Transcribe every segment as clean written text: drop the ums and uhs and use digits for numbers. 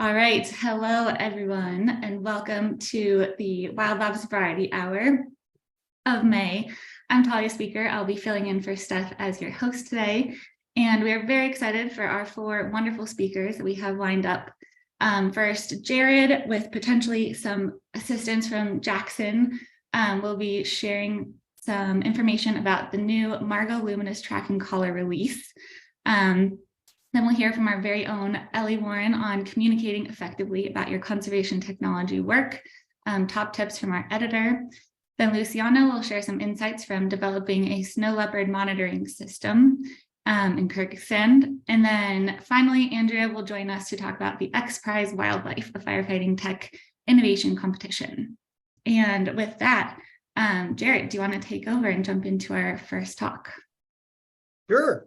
All right, hello everyone, and welcome to the Wild Labs Variety Hour of May. I'm Talia Speaker. I'll be filling in for Steph as your host today, and we are very excited for our four wonderful speakers that we have lined up. First, Jared, with potentially some assistance from Jackson, will be sharing some information about the new Margo Luminous tracking collar release. Then we'll hear from our very own Ellie Warren on communicating effectively about your conservation technology work, top tips from our editor. Then Luciano will share some insights from developing a snow leopard monitoring system in Kyrgyzstan. And then finally, Andrea will join us to talk about the XPRIZE Wildfire, a firefighting tech innovation competition. And with that, Jared, do you want to take over and jump into our first talk? Sure.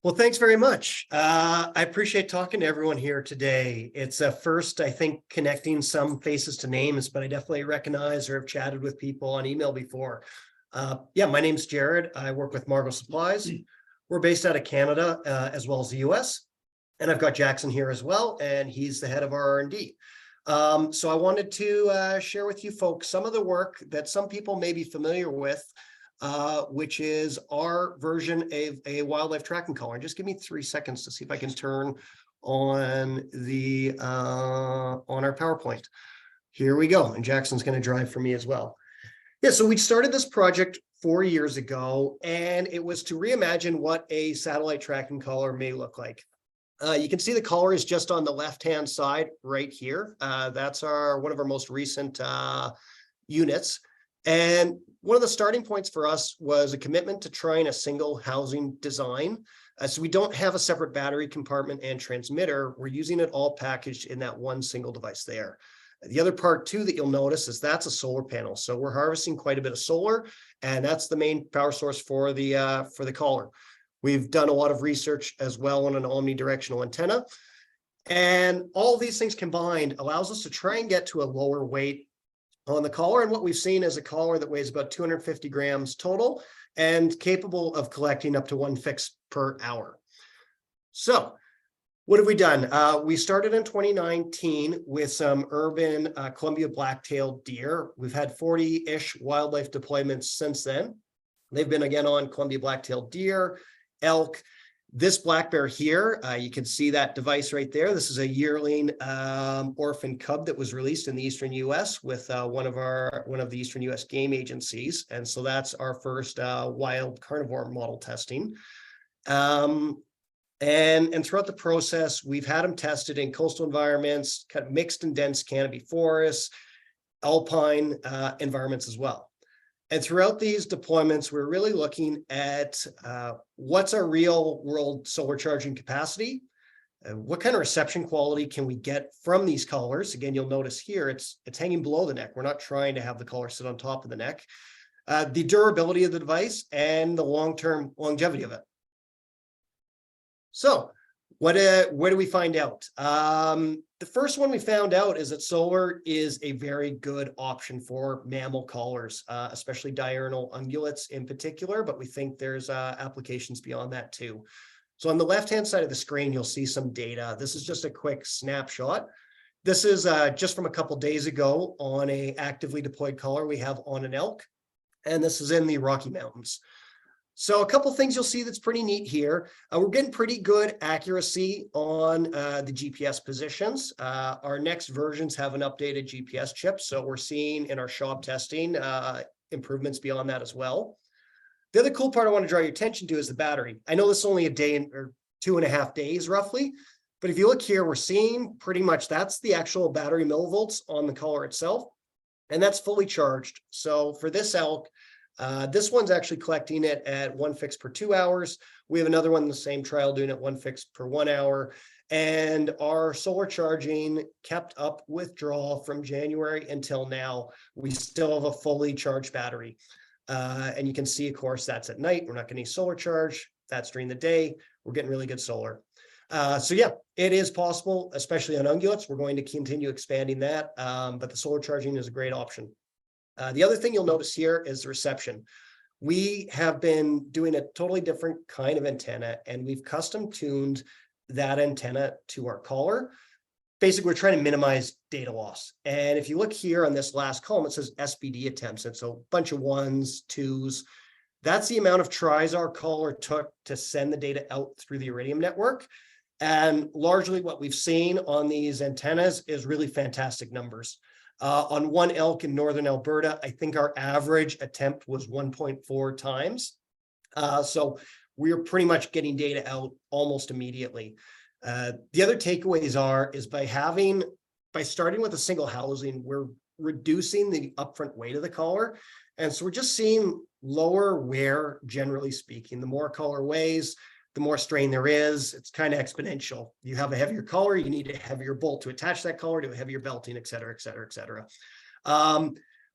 Well, thanks very much. I appreciate talking to everyone here today. It's a first, I think, connecting some faces to names, but I definitely recognize or have chatted with people on email before. Yeah, my name's Jared. I work with Margo Supplies. We're based out of Canada as well as the US. And I've got Jackson here as well, and he's the head of our R&D. So I wanted to share with you folks some of the work that some people may be familiar with, which is our version of a wildlife tracking collar. Just give me 3 seconds to see if I can turn on the on our PowerPoint. Here we go, and Jackson's going to drive for me as well. Yeah, so we started this project 4 years ago, and it was to reimagine what a satellite tracking collar may look like. You can see the collar is just on the left-hand side right here. That's one of our most recent units. And one of the starting points for us was a commitment to trying a single housing design. So we don't have a separate battery compartment and transmitter. We're using it all packaged in that one single device there. The other part too that you'll notice is that's a solar panel. So we're harvesting quite a bit of solar, and that's the main power source for the collar. We've done a lot of research as well on an omnidirectional antenna. And all of these things combined allows us to try and get to a lower weight on the collar. And what we've seen is a collar that weighs about 250 grams total and capable of collecting up to 1 fix per hour. So what have we done? We started in 2019 with some urban Columbia black-tailed deer. We've had 40-ish wildlife deployments since then. They've been again on Columbia black-tailed deer, elk. This black bear here, you can see that device right there. This is a yearling orphan cub that was released in the Eastern US with one of the Eastern US game agencies. And so that's our first wild carnivore model testing. And throughout the process, we've had them tested in coastal environments, kind of mixed and dense canopy forests, alpine environments as well. And throughout these deployments, we're really looking at what's our real world solar charging capacity, what kind of reception quality can we get from these collars. Again, you'll notice here, it's hanging below the neck. We're not trying to have the collar sit on top of the neck. The durability of the device and the long-term longevity of it. So where do we find out? The first one we found out is that solar is a very good option for mammal collars, especially diurnal ungulates in particular, but we think there's applications beyond that too. So on the left-hand side of the screen, you'll see some data. This is just a quick snapshot. This is just from a couple days ago on a actively deployed collar we have on an elk, and this is in the Rocky Mountains. So a couple things you'll see that's pretty neat here. We're getting pretty good accuracy on the GPS positions. Our next versions have an updated GPS chip, so we're seeing in our shop testing improvements beyond that as well. The other cool part I want to draw your attention to is the battery. I know this is only a day or 2.5 days roughly, but if you look here, we're seeing pretty much that's the actual battery millivolts on the collar itself, and that's fully charged. So for this elk, this one's actually collecting it at 1 fix per 2 hours. We have another one in the same trial doing it 1 fix per 1 hour. And our solar charging kept up withdrawal from January until now. We still have a fully charged battery. And you can see, of course, that's at night. We're not getting any solar charge. That's during the day. We're getting really good solar. So yeah, it is possible, especially on ungulates. We're going to continue expanding that. But the solar charging is a great option. The other thing you'll notice here is the reception. We have been doing a totally different kind of antenna, and we've custom tuned that antenna to our collar. basically we're trying to minimize data loss. And if you look here on this last column, it says SBD attempts. And so a bunch of 1s, 2s, that's the amount of tries our caller took to send the data out through the Iridium network. And largely what we've seen on these antennas is really fantastic numbers. On one elk in northern Alberta, I think our average attempt was 1.4 times. So we're pretty much getting data out almost immediately. The other takeaways is by starting with a single housing, we're reducing the upfront weight of the collar. And so we're just seeing lower wear, generally speaking. The more a collar weighs, the more strain there is. It's kind of exponential. You have a heavier collar, you need a heavier bolt to attach that collar to a heavier belting, et cetera, et cetera, et cetera.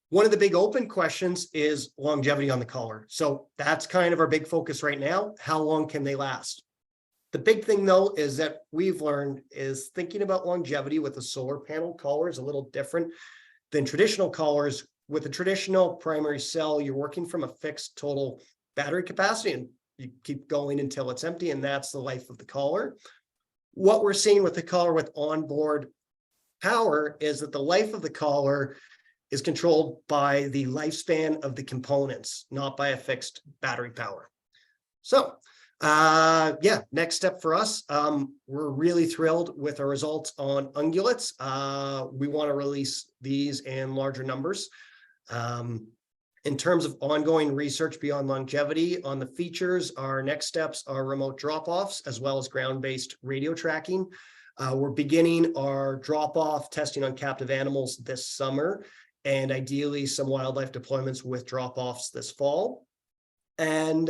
One of the big open questions is longevity on the collar. So that's kind of our big focus right now. How long can they last? The big thing, though, is that we've learned is thinking about longevity with a solar panel collar is a little different than traditional collars. With a traditional primary cell, you're working from a fixed total battery capacity, and you keep going until it's empty, and that's the life of the collar. What we're seeing with the collar with onboard power is that the life of the collar is controlled by the lifespan of the components, not by a fixed battery power. So yeah, next step for us, we're really thrilled with our results on ungulates. We want to release these in larger numbers. In terms of ongoing research beyond longevity on the features, our next steps are remote drop-offs as well as ground-based radio tracking. We're beginning our drop-off testing on captive animals this summer, and ideally some wildlife deployments with drop-offs this fall. And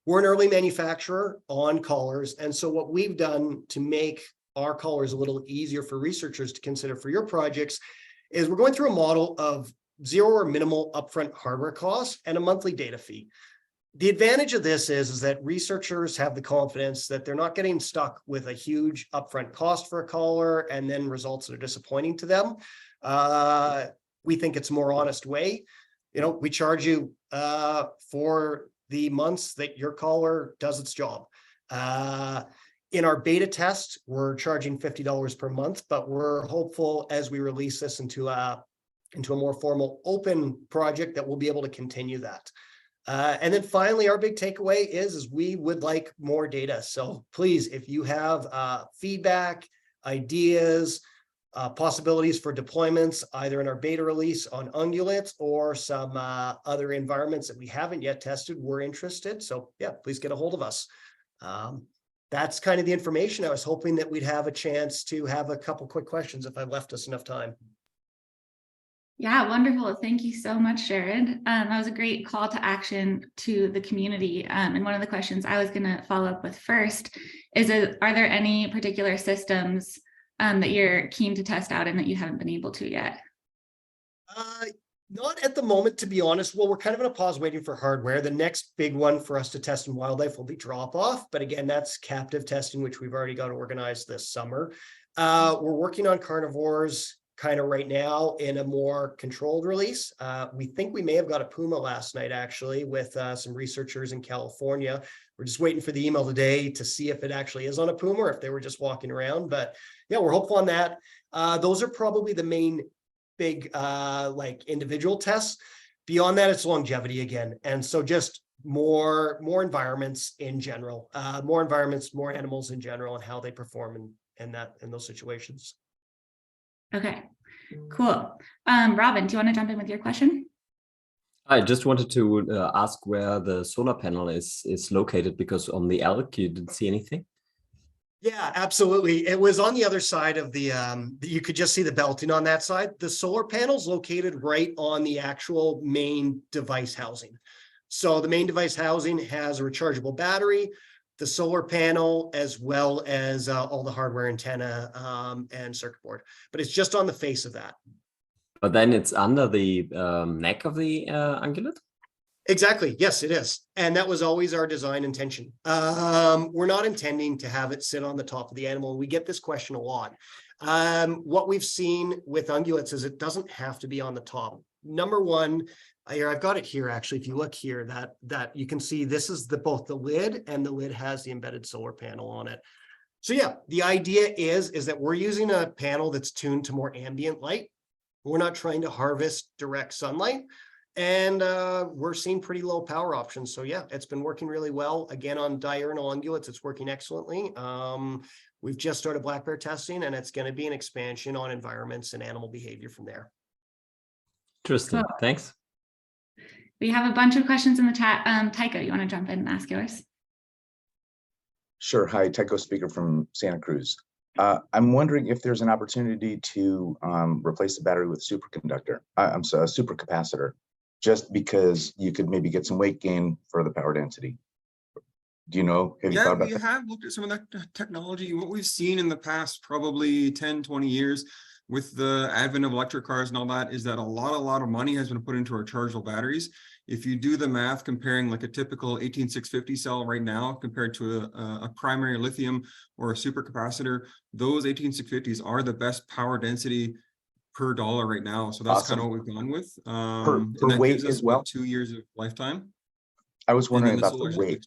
we're an early manufacturer on collars. And so what we've done to make our collars a little easier for researchers to consider for your projects is we're going through a model of zero or minimal upfront hardware costs and a monthly data fee. The advantage of this is that researchers have the confidence that they're not getting stuck with a huge upfront cost for a collar and then results that are disappointing to them. We think it's a more honest way. You know, we charge you for the months that your collar does its job. In our beta test, we're charging $50 per month, but we're hopeful as we release this into a more formal open project that we'll be able to continue that. And then finally, our big takeaway is we would like more data. So please, if you have feedback, ideas, possibilities for deployments, either in our beta release on ungulates or some other environments that we haven't yet tested, we're interested. So yeah, please get a hold of us. That's kind of the information. I was hoping that we'd have a chance to have a couple quick questions if I've left us enough time. Yeah, wonderful. Thank you so much, Jared. That was a great call to action to the community. And one of the questions I was going to follow up with first is, are there any particular systems that you're keen to test out and that you haven't been able to yet? Not at the moment, to be honest. Well, we're kind of in a pause waiting for hardware. The next big one for us to test in wildlife will be drop-off. But again, that's captive testing, which we've already got organized this summer. We're working on carnivores kind of right now in a more controlled release. We think we may have got a puma last night, actually, with some researchers in California. We're just waiting for the email today to see if it actually is on a puma or if they were just walking around. But yeah, we're hopeful on that. Those are probably the main big like individual tests. Beyond that, it's longevity again. And so just more environments in general, more environments, more animals in general, and how they perform in those situations. Okay, cool. Robin, do you want to jump in with your question? I just wanted to ask where the solar panel is located, because on the elk you didn't see anything. Yeah, absolutely. It was on the other side of the, you could just see the belting on that side. The solar panel's located right on the actual main device housing. So the main device housing has a rechargeable battery, the solar panel, as well as all the hardware, antenna, and circuit board. But it's just on the face of that. But then it's under the neck of the ungulate? Exactly. Yes, it is. And that was always our design intention. We're not intending to have it sit on the top of the animal. We get this question a lot. What we've seen with ungulates is it doesn't have to be on the top. Number one, here, I've got it here, actually. If you look here, that you can see this is both the lid, and the lid has the embedded solar panel on it. So yeah, the idea is that we're using a panel that's tuned to more ambient light. We're not trying to harvest direct sunlight. And we're seeing pretty low power options. So yeah, it's been working really well. Again, on diurnal ungulates, it's working excellently. We've just started black bear testing, and it's going to be an expansion on environments and animal behavior from there. Interesting. Cool. Thanks. We have a bunch of questions in the chat. Tycho, you want to jump in and ask yours? Sure. Hi, Tycho speaker from Santa Cruz. I'm wondering if there's an opportunity to replace the battery with superconductor. I'm sorry, a supercapacitor, just because you could maybe get some weight gain for the power density. Do you know? Have you thought about that? We have looked at some of that technology. What we've seen in the past probably 10, 20 years with the advent of electric cars and all that is that a lot of money has been put into our chargeable batteries. If you do the math comparing like a typical 18650 cell right now compared to a primary lithium or a supercapacitor, those 18650s are the best power density per dollar right now. So that's kind of what we've gone with. Per weight as well? 2 years of lifetime. I was wondering about the weight.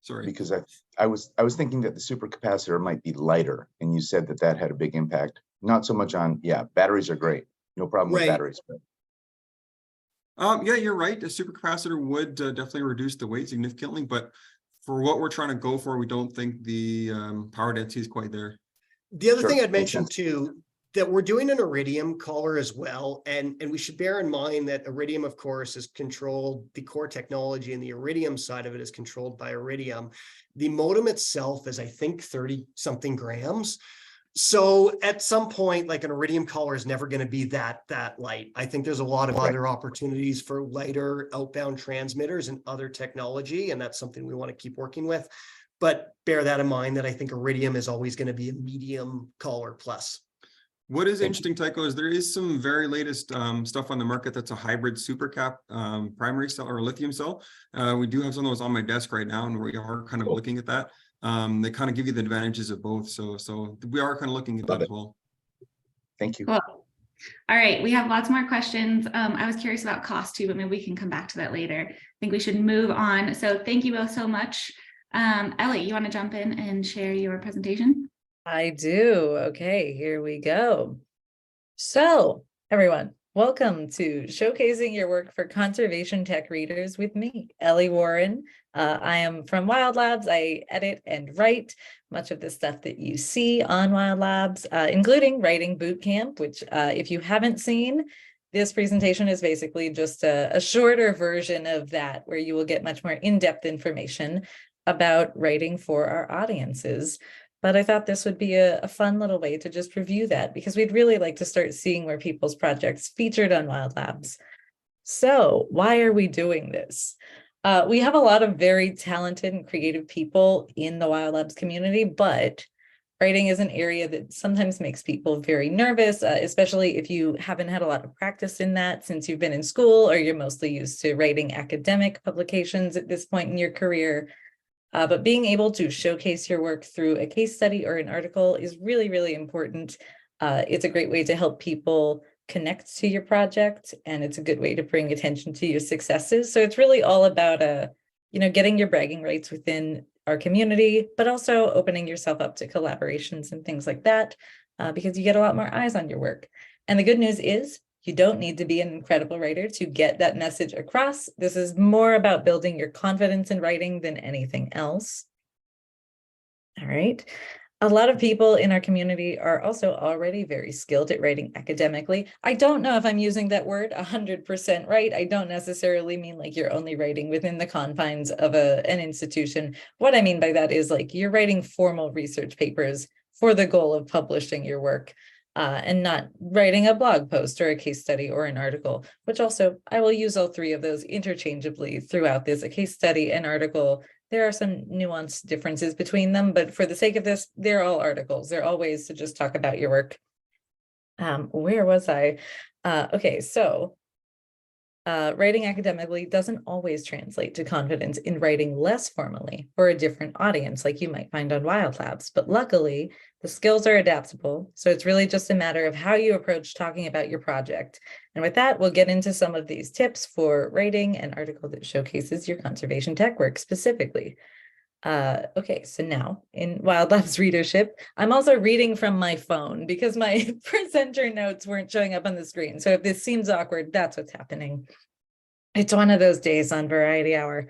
Sorry. Because I was thinking that the supercapacitor might be lighter, and you said that had a big impact. Not so much on, yeah, batteries are great. No problem with batteries. But... yeah, you're right. A supercapacitor would definitely reduce the weight significantly, but for what we're trying to go for, we don't think the power density is quite there. The other thing I'd mention too, that we're doing an iridium collar as well. And we should bear in mind that iridium, of course, is controlled, the core technology and the iridium side of it is controlled by iridium. The modem itself is, I think, 30 something grams. So at some point, like an iridium collar is never going to be that light. I think there's a lot of other opportunities for lighter outbound transmitters and other technology, and that's something we want to keep working with. But bear that in mind that I think iridium is always going to be a medium collar plus. What is interesting, Tycho, is there is some very latest stuff on the market that's a hybrid supercap primary cell or lithium cell. We do have some of those on my desk right now, and we are kind of looking at that. They kind of give you the advantages of both. So we are kind of looking at that as well. Thank you. Cool. All right, we have lots more questions. I was curious about cost too, but maybe we can come back to that later. I think we should move on. So thank you both so much. Ellie, you want to jump in and share your presentation? I do. Okay, here we go. So everyone, welcome to Showcasing Your Work for Conservation Tech Readers with me, Ellie Warren. I am from Wild Labs. I edit and write much of the stuff that you see on Wild Labs, including Writing Bootcamp, which if you haven't seen, this presentation is basically just a shorter version of that, where you will get much more in-depth information about writing for our audiences. But I thought this would be a fun little way to just review that, because we'd really like to start seeing where people's projects featured on Wild Labs. So why are we doing this? We have a lot of very talented and creative people in the Wild Labs community, but writing is an area that sometimes makes people very nervous, especially if you haven't had a lot of practice in that since you've been in school, or you're mostly used to writing academic publications at this point in your career. But being able to showcase your work through a case study or an article is really, really important. It's a great way to help people connect to your project, and it's a good way to bring attention to your successes. So it's really all about, getting your bragging rights within our community, but also opening yourself up to collaborations and things like that, because you get a lot more eyes on your work. And the good news is, you don't need to be an incredible writer to get that message across. This is more about building your confidence in writing than anything else. All right. A lot of people in our community are also already very skilled at writing academically. I don't know if I'm using that word 100% right. I don't necessarily mean like you're only writing within the confines of an institution. What I mean by that is like you're writing formal research papers for the goal of publishing your work. And not writing a blog post or a case study or an article, which also I will use all three of those interchangeably throughout this. A case study and article, there are some nuanced differences between them, but for the sake of this, they're all articles. They're all ways to just talk about your work. Where was I? Okay, so writing academically doesn't always translate to confidence in writing less formally for a different audience, like you might find on Wild Labs. But luckily, the skills are adaptable. So it's really just a matter of how you approach talking about your project. And with that, we'll get into some of these tips for writing an article that showcases your conservation tech work specifically. Okay, so now in WildLabs readership, I'm also reading from my phone because my presenter notes weren't showing up on the screen. So if this seems awkward, that's what's happening. It's one of those days on Variety Hour.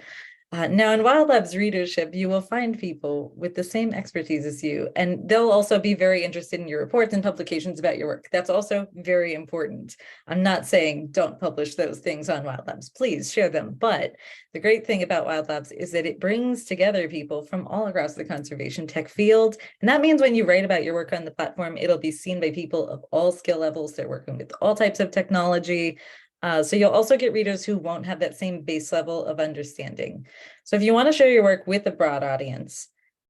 Now in WildLabs readership, you will find people with the same expertise as you, and they'll also be very interested in your reports and publications about your work. That's also very important. I'm not saying don't publish those things on WildLabs, please share them. But the great thing about WildLabs is that it brings together people from all across the conservation tech field. And that means when you write about your work on the platform, it'll be seen by people of all skill levels. They're working with all types of technology. So you'll also get readers who won't have that same base level of understanding. So if you want to share your work with a broad audience,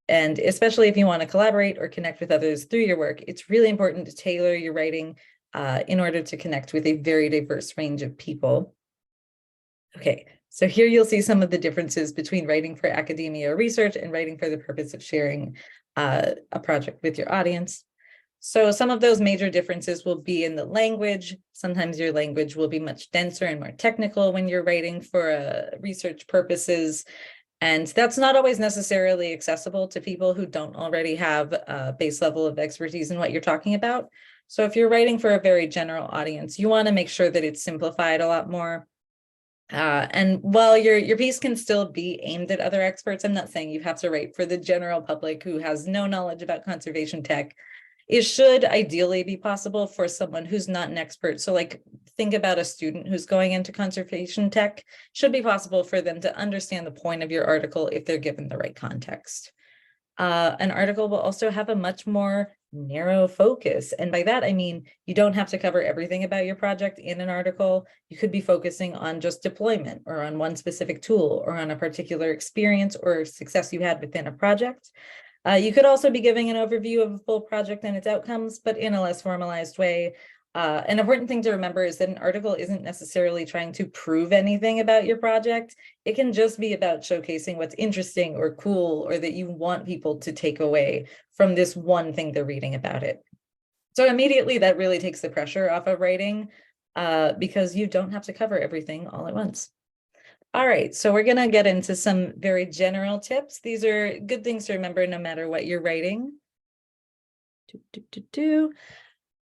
and especially if you want to collaborate or connect with others through your work, it's really important to tailor your writing in order to connect with a very diverse range of people. Okay, so here you'll see some of the differences between writing for academia or research and writing for the purpose of sharing a project with your audience. So some of those major differences will be in the language. Sometimes your language will be much denser and more technical when you're writing for research purposes. And that's not always necessarily accessible to people who don't already have a base level of expertise in what you're talking about. So if you're writing for a very general audience, you want to make sure that it's simplified a lot more. And while your piece can still be aimed at other experts, I'm not saying you have to write for the general public who has no knowledge about conservation tech. It should ideally be possible for someone who's not an expert. So like think about a student who's going into conservation tech. Should be possible for them to understand the point of your article if they're given the right context. An article will also have a much more narrow focus. And by that, I mean, you don't have to cover everything about your project in an article. You could be focusing on just deployment or on one specific tool or on a particular experience or success you had within a project. You could also be giving an overview of a full project and its outcomes, but in a less formalized way. An important thing to remember is that an article isn't necessarily trying to prove anything about your project. It can just be about showcasing what's interesting or cool or that you want people to take away from this one thing they're reading about it. So immediately that really takes the pressure off of writing because you don't have to cover everything all at once. All right, so we're going to get into some very general tips. These are good things to remember no matter what you're writing.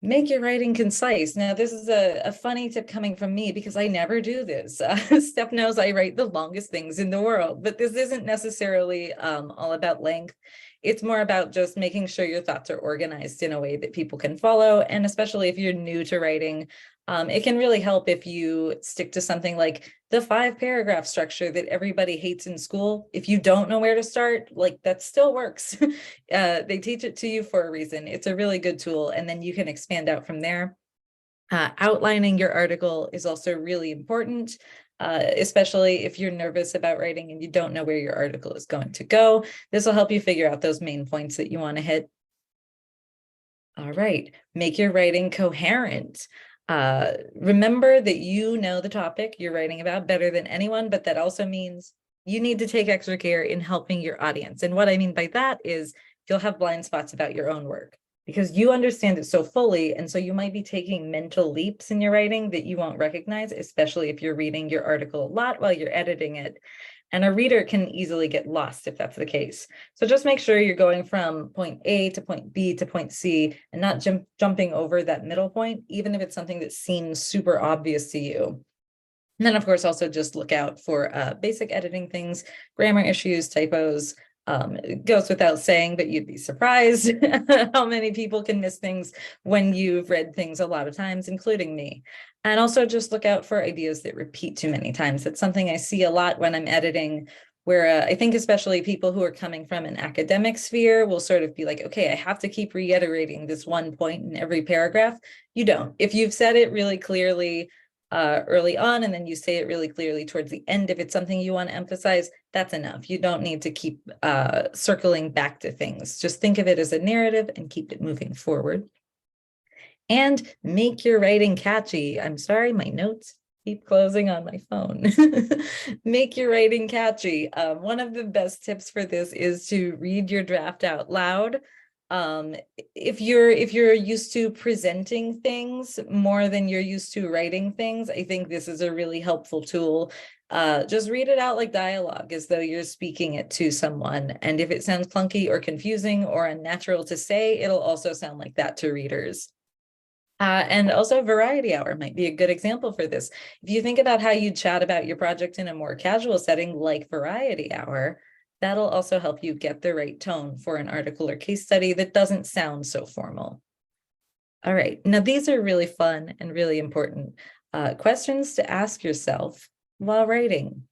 Make your writing concise. Now, this is a funny tip coming from me because I never do this. Steph knows I write the longest things in the world, but this isn't necessarily all about length. It's more about just making sure your thoughts are organized in a way that people can follow. And especially if you're new to writing, it can really help if you stick to something like the 5-paragraph structure that everybody hates in school. If you don't know where to start, like that still works. They teach it to you for a reason. It's a really good tool, and then you can expand out from there. Outlining your article is also really important, especially if you're nervous about writing and you don't know where your article is going to go. This will help you figure out those main points that you want to hit. All right, make your writing coherent. Remember that you know the topic you're writing about better than anyone, but that also means you need to take extra care in helping your audience. And what I mean by that is you'll have blind spots about your own work because you understand it so fully. And so you might be taking mental leaps in your writing that you won't recognize, especially if you're reading your article a lot while you're editing it. And a reader can easily get lost if that's the case. So just make sure you're going from point A to point B to point C and not jumping over that middle point, even if it's something that seems super obvious to you. And then, of course, also just look out for basic editing things, grammar issues, typos. It goes without saying, but you'd be surprised how many people can miss things when you've read things a lot of times, including me. And also just look out for ideas that repeat too many times. That's something I see a lot when I'm editing, where I think especially people who are coming from an academic sphere will sort of be like, okay, I have to keep reiterating this one point in every paragraph. You don't. If you've said it really clearly early on, and then you say it really clearly towards the end, if it's something you want to emphasize, that's enough. You don't need to keep circling back to things. Just think of it as a narrative and keep it moving forward. And make your writing catchy. I'm sorry, my notes keep closing on my phone. Make your writing catchy. One of the best tips for this is to read your draft out loud. If you're used to presenting things more than you're used to writing things, I think this is a really helpful tool. Just read it out like dialogue, as though you're speaking it to someone. And if it sounds clunky or confusing or unnatural to say, it'll also sound like that to readers. And also variety hour might be a good example for this. If you think about how you chat about your project in a more casual setting like variety hour, that'll also help you get the right tone for an article or case study that doesn't sound so formal. All right, now these are really fun and really important questions to ask yourself while writing.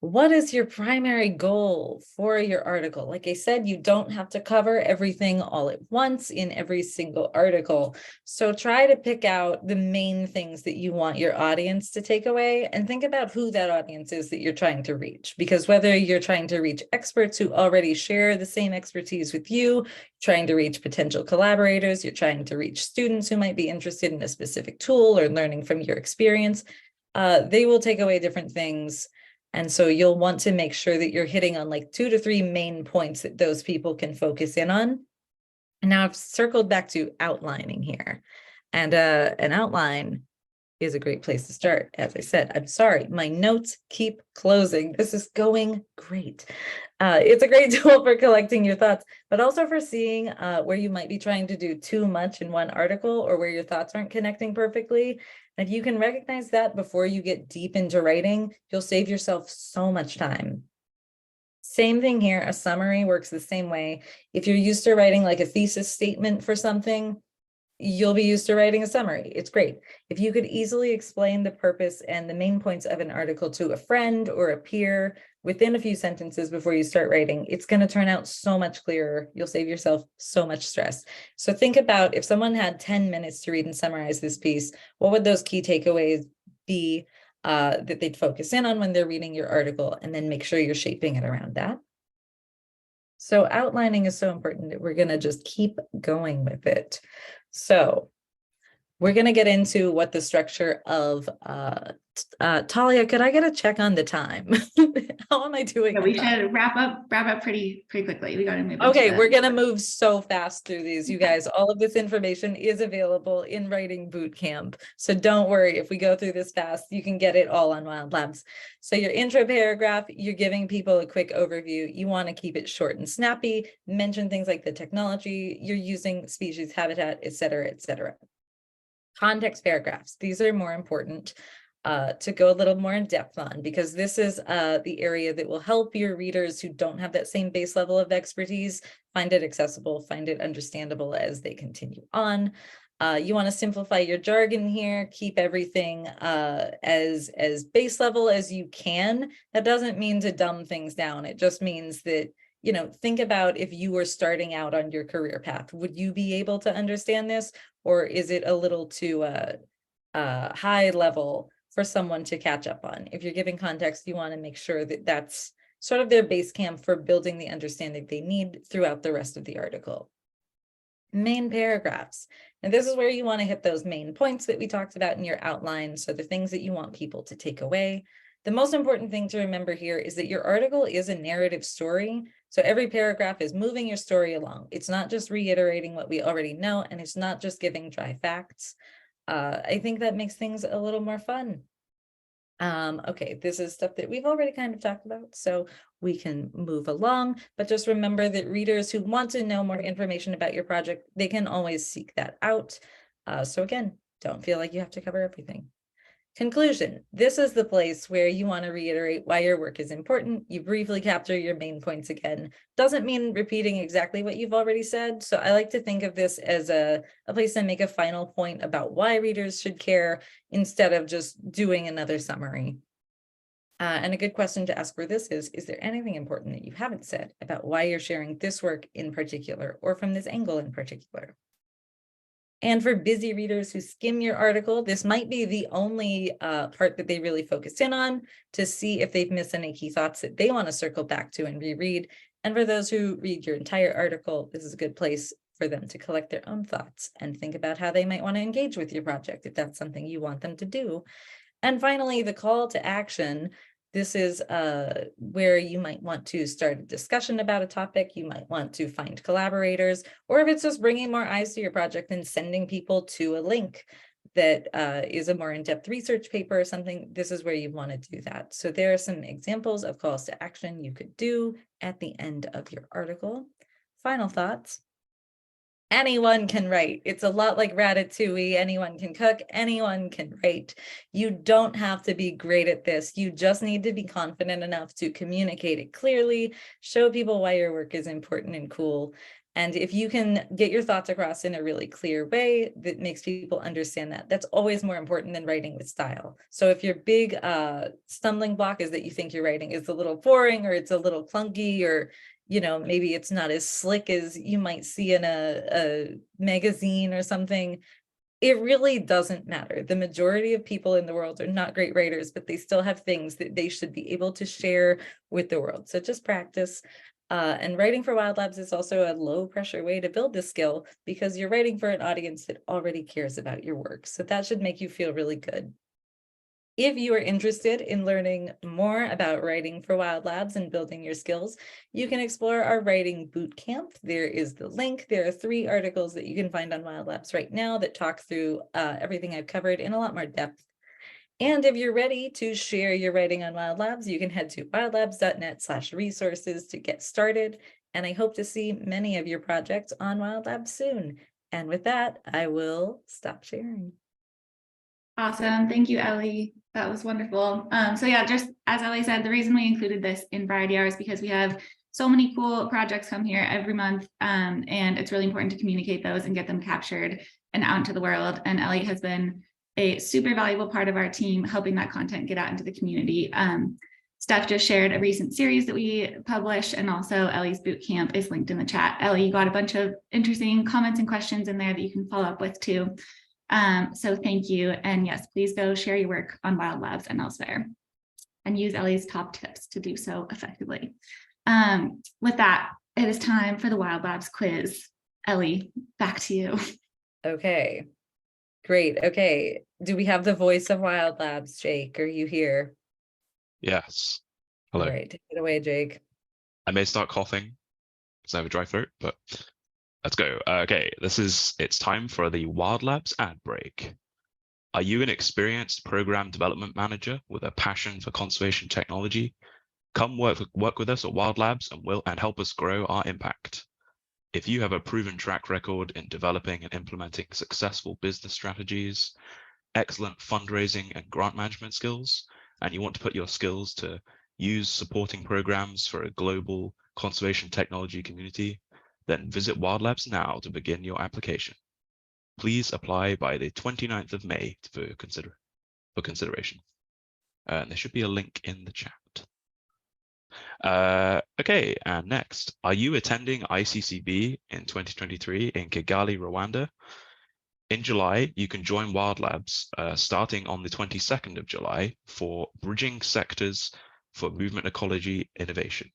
What is your primary goal for your article? Like I said, you don't have to cover everything all at once in every single article. So try to pick out the main things that you want your audience to take away, and think about who that audience is that you're trying to reach. Because whether you're trying to reach experts who already share the same expertise with you, trying to reach potential collaborators, you're trying to reach students who might be interested in a specific tool or learning from your experience, they will take away different things. And so you'll want to make sure that you're hitting on like 2 to 3 main points that those people can focus in on. And now I've circled back to outlining here. And an outline is a great place to start. As I said, I'm sorry, my notes keep closing. This is going great. It's a great tool for collecting your thoughts, but also for seeing where you might be trying to do too much in one article, or where your thoughts aren't connecting perfectly. And if you can recognize that before you get deep into writing, you'll save yourself so much time. Same thing here, a summary works the same way. If you're used to writing like a thesis statement for something, you'll be used to writing a summary. It's great. If you could easily explain the purpose and the main points of an article to a friend or a peer within a few sentences before you start writing, it's going to turn out so much clearer. You'll save yourself so much stress. So think about, if someone had 10 minutes to read and summarize this piece, what would those key takeaways be that they'd focus in on when they're reading your article, and then make sure you're shaping it around that. So outlining is so important that we're going to just keep going with it. So we're going to get into what the structure of Talia, could I get a check on the time? How am I doing? Yeah, we should wrap up pretty quickly. We got to move. Okay, we're going to move so fast through these, you guys. All of this information is available in Writing Bootcamp. So don't worry, if we go through this fast, you can get it all on Wild Labs. So your intro paragraph, you're giving people a quick overview. You want to keep it short and snappy, mention things like the technology you're using, species, habitat, et cetera, et cetera. Context paragraphs, these are more important to go a little more in depth on, because this is the area that will help your readers who don't have that same base level of expertise find it accessible, find it understandable as they continue on. You want to simplify your jargon here, keep everything as base level as you can. That doesn't mean to dumb things down. It just means that, you know, think about if you were starting out on your career path, would you be able to understand this? Or is it a little too high level for someone to catch up on? If you're giving context, you want to make sure that that's sort of their base camp for building the understanding they need throughout the rest of the article. Main paragraphs. And this is where you want to hit those main points that we talked about in your outline. So the things that you want people to take away. The most important thing to remember here is that your article is a narrative story. So every paragraph is moving your story along. It's not just reiterating what we already know, and it's not just giving dry facts. I think that makes things a little more fun. Okay, this is stuff that we've already kind of talked about, so we can move along, but just remember that readers who want to know more information about your project, they can always seek that out. So again, don't feel like you have to cover everything. Conclusion. This is the place where you want to reiterate why your work is important. You briefly capture your main points again. Doesn't mean repeating exactly what you've already said. So I like to think of this as a place to make a final point about why readers should care, instead of just doing another summary. And a good question to ask for this is there anything important that you haven't said about why you're sharing this work in particular, or from this angle in particular? And for busy readers who skim your article, this might be the only part that they really focus in on, to see if they've missed any key thoughts that they want to circle back to and reread. And for those who read your entire article, this is a good place for them to collect their own thoughts and think about how they might want to engage with your project, if that's something you want them to do. And finally, the call to action. This is where you might want to start a discussion about a topic. You might want to find collaborators, or if it's just bringing more eyes to your project and sending people to a link that is a more in-depth research paper or something, this is where you want to do that. So there are some examples of calls to action you could do at the end of your article. Final thoughts. Anyone can write. It's a lot like Ratatouille. Anyone can cook, anyone can write. You don't have to be great at this. You just need to be confident enough to communicate it clearly, show people why your work is important and cool. And if you can get your thoughts across in a really clear way that makes people understand that, that's always more important than writing with style. So if your big stumbling block is that you think your writing is a little boring, or it's a little clunky, or maybe it's not as slick as you might see in a magazine or something, it really doesn't matter. The majority of people in the world are not great writers, but they still have things that they should be able to share with the world. So just practice. And writing for Wild Labs is also a low pressure way to build this skill, because you're writing for an audience that already cares about your work. So that should make you feel really good. If you are interested in learning more about writing for Wild Labs and building your skills, you can explore our writing bootcamp. There is the link. There are 3 articles that you can find on Wild Labs right now that talk through everything I've covered in a lot more depth. And if you're ready to share your writing on Wild Labs, you can head to wildlabs.net/resources to get started. And I hope to see many of your projects on Wild Labs soon. And with that, I will stop sharing. Awesome. Thank you, Ellie. That was wonderful. So yeah, just as Ellie said, the reason we included this in Variety Hours is because we have so many cool projects come here every month, and it's really important to communicate those and get them captured and out into the world. And Ellie has been a super valuable part of our team, helping that content get out into the community. Steph just shared a recent series that we published, and also Ellie's bootcamp is linked in the chat. Ellie, you got a bunch of interesting comments and questions in there that you can follow up with too. So thank you. And yes, please go share your work on Wild Labs and elsewhere, and use Ellie's top tips to do so effectively. With that, it is time for the Wild Labs quiz. Ellie, back to you. Okay, great. Okay, do we have the voice of Wild Labs? Jake, are you here? Yes. Hello. All right, take it away, Jake. I may start coughing because I have a dry throat, but let's go. Okay, it's time for the Wild Labs ad break. Are you an experienced program development manager with a passion for conservation technology? Come work with us at Wild Labs and help us grow our impact. If you have a proven track record in developing and implementing successful business strategies, excellent fundraising and grant management skills, and you want to put your skills to use supporting programs for a global conservation technology community, then visit Wild Labs now to begin your application. Please apply by the 29th of May for consideration. And there should be a link in the chat. Okay, and next, are you attending ICCB in 2023 in Kigali, Rwanda? In July, you can join Wild Labs starting on the 22nd of July for Bridging Sectors for Movement Ecology Innovation,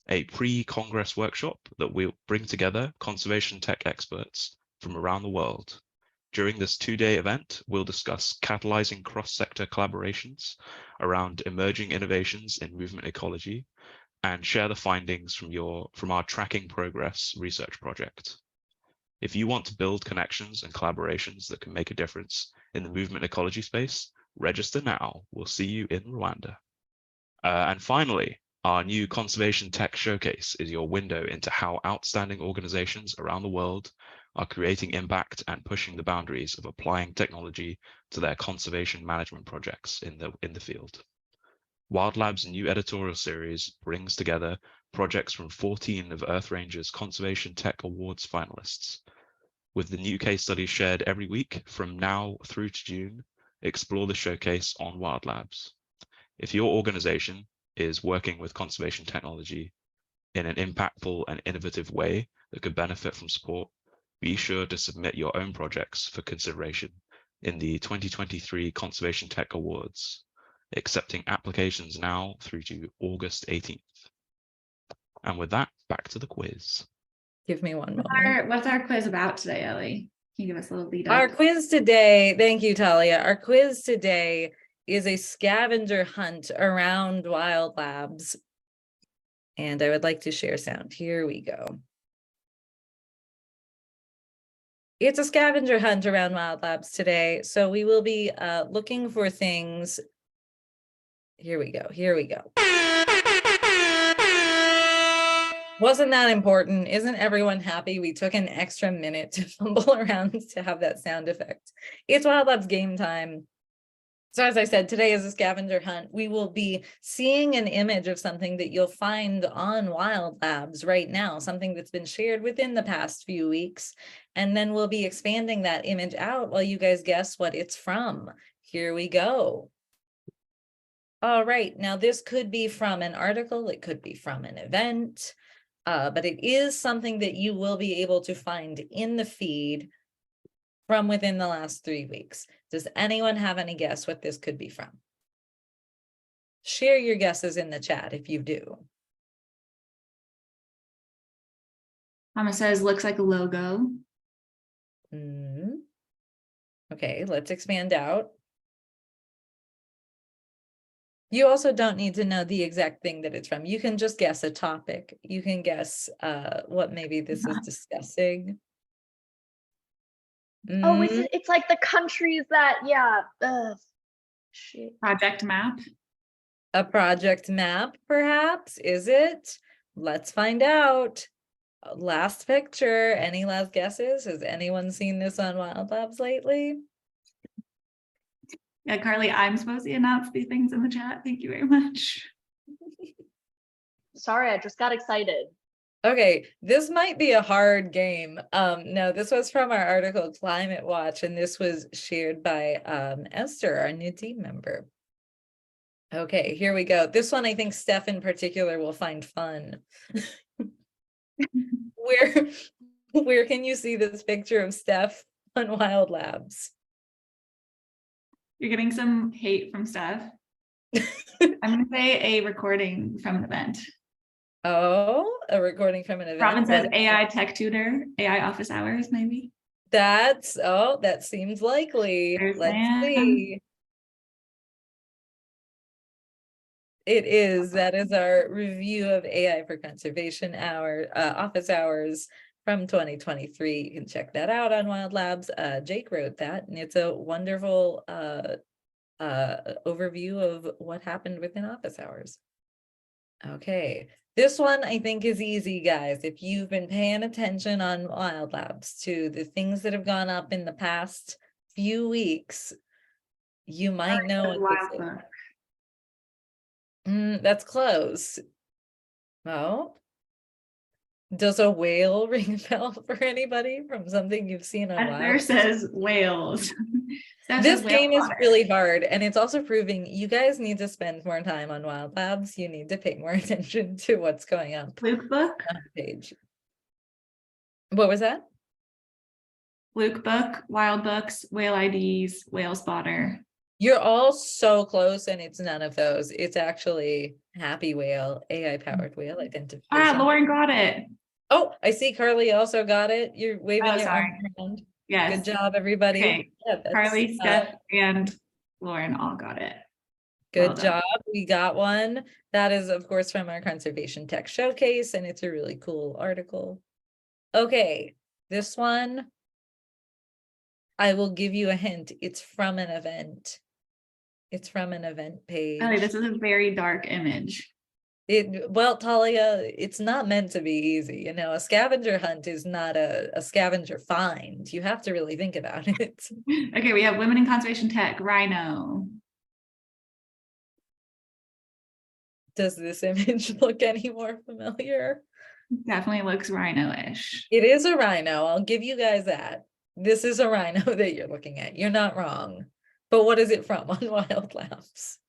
a pre-Congress workshop that will bring together conservation tech experts from around the world. During this 2-day event, we'll discuss catalyzing cross-sector collaborations around emerging innovations in movement ecology and share the findings from our Tracking Progress research project. If you want to build connections and collaborations that can make a difference in the movement ecology space, register now. We'll see you in Rwanda. And finally, our new Conservation Tech Showcase is your window into how outstanding organizations around the world are creating impact and pushing the boundaries of applying technology to their conservation management projects in the field. Wild Labs' new editorial series brings together projects from 14 of EarthRanger's Conservation Tech Awards finalists. With the new case studies shared every week from now through to June, explore the showcase on Wild Labs. If your organization is working with conservation technology in an impactful and innovative way that could benefit from support, be sure to submit your own projects for consideration in the 2023 Conservation Tech Awards, accepting applications now through to August 18th. And with that, back to the quiz. Give me one moment. What's our quiz about today, Ellie? Can you give us a little lead up? Our quiz today, thank you, Talia. Our quiz today is a scavenger hunt around Wild Labs. And I would like to share sound. Here we go. It's a scavenger hunt around Wild Labs today. So we will be looking for things. Here we go. Here we go. Wasn't that important? Isn't everyone happy we took an extra minute to fumble around to have that sound effect? It's Wild Labs game time. So as I said, today is a scavenger hunt. We will be seeing an image of something that you'll find on Wild Labs right now, something that's been shared within the past few weeks. And then we'll be expanding that image out while you guys guess what it's from. Here we go. All right, now this could be from an article, it could be from an event, but it is something that you will be able to find in the feed from within the last 3 weeks. Does anyone have any guess what this could be from? Share your guesses in the chat if you do. Thomas says, looks like a logo. Okay, let's expand out. You also don't need to know the exact thing that it's from. You can just guess a topic. You can guess what maybe this is discussing. Oh, it's like the countries that, shit. Project map. A project map, perhaps? Is it? Let's find out. Last picture. Any last guesses? Has anyone seen this on Wild Labs lately? Yeah, Carly, I'm supposed to announce these things in the chat. Thank you very much. Sorry, I just got excited. Okay, this might be a hard game. No, this was from our article Climate Watch, and this was shared by Esther, our new team member. Okay, here we go. This one I think Steph in particular will find fun. Where can you see this picture of Steph on Wild Labs? You're getting some hate from Steph. I'm gonna say a recording from an event. Oh, a recording from an event. Robin says AI tech tutor, AI office hours, maybe. That seems likely. Let's see. That is our review of AI for conservation office hours from 2023. You can check that out on Wild Labs. Jake wrote that, and it's a wonderful overview of what happened within office hours. Okay, this one I think is easy, guys. If you've been paying attention on Wild Labs to the things that have gone up in the past few weeks, you might know what this is. That's close. Oh, does a whale ring a bell for anybody from something you've seen on Wild Esther Labs? says whales. This game is really hard, and it's also proving you guys need to spend more time on Wild Labs. You need to pay more attention to what's going up Luke book. on the page. What was that? Luke book, wild books, whale IDs, whale spotter. You're all so close, and it's none of those. It's actually Happy Whale, AI-powered whale identification. Ah, Lauren got it. Oh, I see Carly also got it. You're waving your arm around. Yes. Good job, everybody. Okay. Yeah, Carly, Steph, and Lauren all got it. Good Well done. job. We got one. That is, of course, from our Conservation Tech Showcase, and it's a really cool article. Okay, this one, I will give you a hint. It's from an event. It's from an event page. Ellie, this is a very dark image. Well, Talia, it's not meant to be easy. You know, a scavenger hunt is not a scavenger find. You have to really think about it. Okay, we have women in conservation tech, rhino. Does this image look any more familiar? Definitely looks rhino-ish. It is a rhino. I'll give you guys that. This is a rhino that you're looking at. You're not wrong. But what is it from on Wild Labs?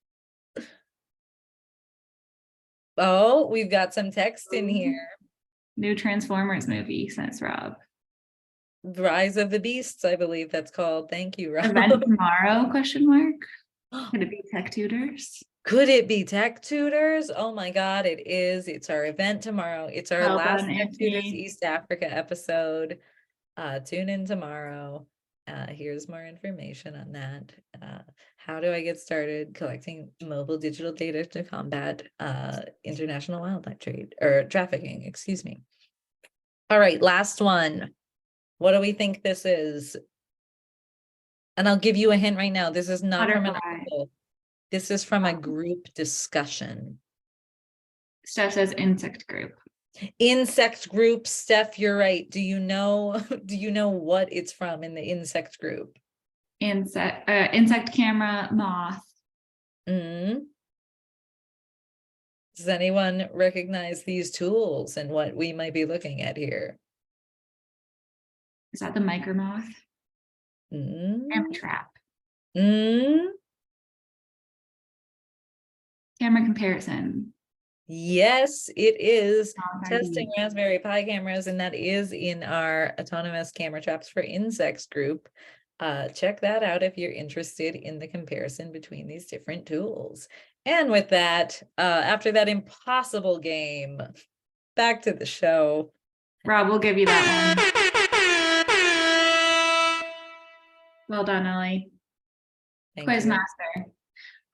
Oh, we've got some text in here. New Transformers movie, says Rob. Rise of the Beasts, I believe that's called. Thank you, Rob. Event tomorrow, question mark. Could it be tech tutors? Could it be Tech Tutors? Oh my God, it is. It's our event tomorrow. It's our Well last done, Tech Tutors Anthony. East Africa episode. Tune in tomorrow. Here's more information on that. How do I get started collecting mobile digital data to combat international wildlife trade or trafficking, excuse me. All right, last one. What do we think this is? And I'll give you a hint right now. This is not from an Butterfly. article. This is from a group discussion. Steph says insect group. Insect group, Steph, you're right. Do you know what it's from in the insect group? Insect camera, moth. Mm. Does anyone recognize these tools and what we might be looking at here? Is that the micro moth? Mm. Camera trap. Mm. Camera comparison. Yes, it is testing RFID. Raspberry Pi cameras, and that is in our autonomous camera traps for insects group. Check that out if you're interested in the comparison between these different tools. And with that, after that impossible game, back to the show. Rob, we'll give you that one. Well done, Ellie. Thank you. Quizmaster.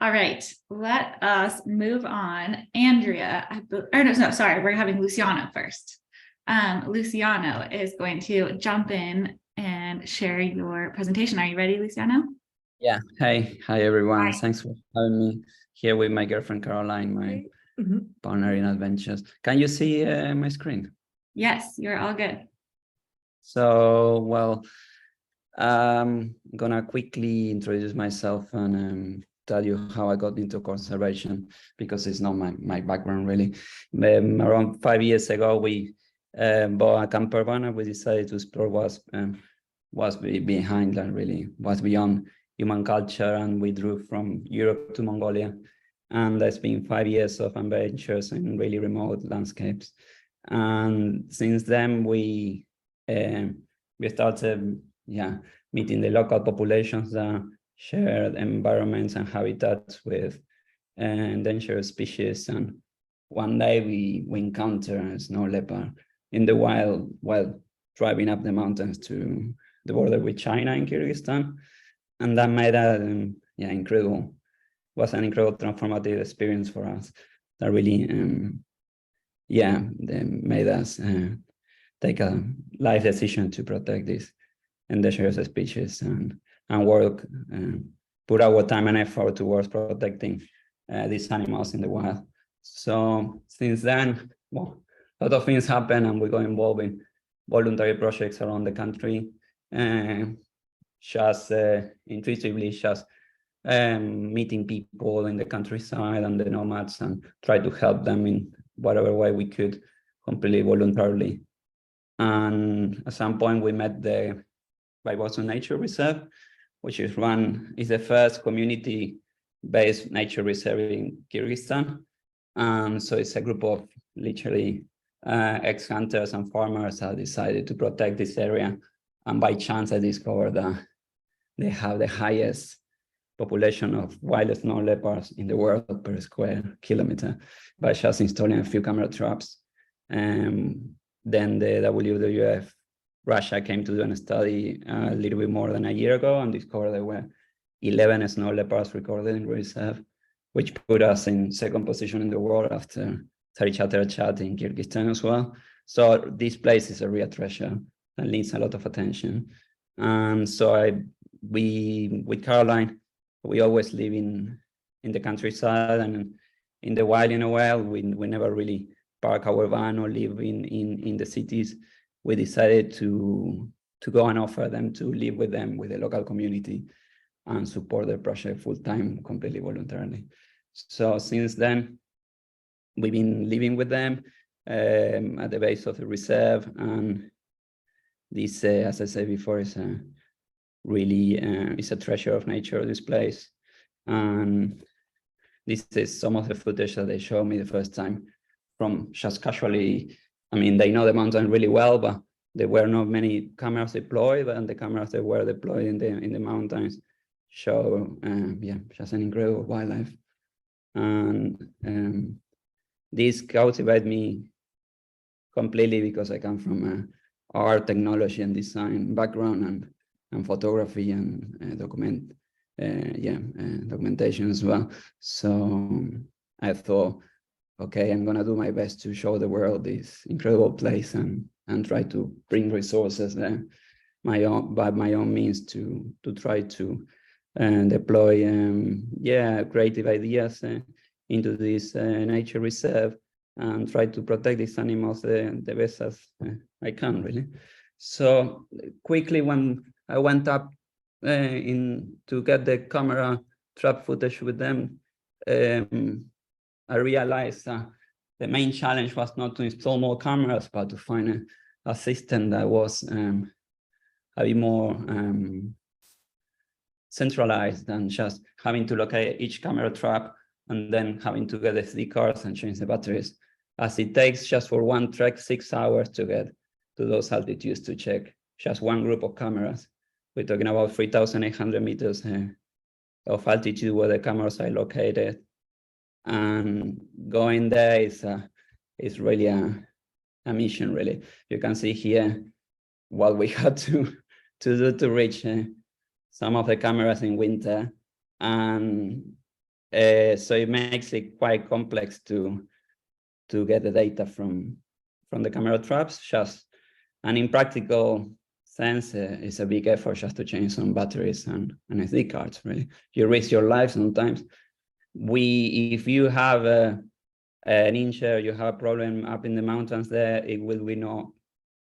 All right, let us move on. Andrea, sorry, we're having Luciano first. Luciano is going to jump in and share your presentation. Are you ready, Luciano? Yeah. Hi everyone. Hi. Thanks for having me here with my girlfriend Caroline, my partner in adventures. Can you see my screen? Yes, you're all good. So, well, I'm gonna quickly introduce myself and tell you how I got into conservation, because it's not my background really. Around 5 years ago, we bought a camper van and we decided to explore what's behind that, really, what's beyond human culture, and we drove from Europe to Mongolia. And that's been 5 years of adventures in really remote landscapes. And since then, we started meeting the local populations that share environments and habitats with endangered species. And one day we encountered a snow leopard in the wild while driving up the mountains to the border with China in Kyrgyzstan. And that made that incredible. Was an incredible transformative experience for us. That really they made us take a life decision to protect this endangered species and work, put our time and effort towards protecting these animals in the wild. So since then, well, a lot of things happen, and we got involved in voluntary projects around the country, just intuitively, meeting people in the countryside and the nomads, and try to help them in whatever way we could, completely voluntarily. And at some point, we met the Barbados Nature Reserve, which is the first community-based nature reserve in Kyrgyzstan. So it's a group of literally ex-hunters and farmers that decided to protect this area. And by chance, I discovered that they have the highest population of wild snow leopards in the world per square kilometer by just installing a few camera traps. Then the WWF Russia came to do a study a little bit more than a year ago and discovered there were 11 snow leopards recorded in the reserve, which put us in second position in the world after Chat in Kyrgyzstan as well. So this place is a real treasure and needs a lot of attention. And so with Caroline, we always live in the countryside and in the wild in a while. We never really park our van or live in the cities. We decided to go and offer them to live with them, with the local community, and support the project full-time, completely voluntarily. So since then, we've been living with them at the base of the reserve. And this, as I said before, is it's a treasure of nature, this place. And this is some of the footage that they showed me the first time from just casually. I mean, they know the mountain really well, but there were not many cameras deployed, and the cameras that were deployed in the mountains show, just an incredible wildlife. And this cultivated me completely because I come from art, technology, and design background, and photography and documentation as well. So I thought, okay, I'm gonna do my best to show the world this incredible place and try to bring resources there by my own means to try to deploy creative ideas into this nature reserve and try to protect these animals the best as I can, really. So quickly, when I went up to get the camera trap footage with them, I realized the main challenge was not to install more cameras, but to find a system that was a bit more centralized than just having to locate each camera trap and then having to get SD cards and change the batteries, as it takes just for one trek 6 hours to get to those altitudes to check just one group of cameras. We're talking about 3,800 meters of altitude where the cameras are located. And going there is really a mission, really. You can see here what we had to do to reach some of the cameras in winter. And so it makes it quite complex to get the data from the camera traps. And in practical sense, it's a big effort just to change some batteries and SD cards, really. You risk your life sometimes. If you have an injury, you have a problem up in the mountains there, it will be no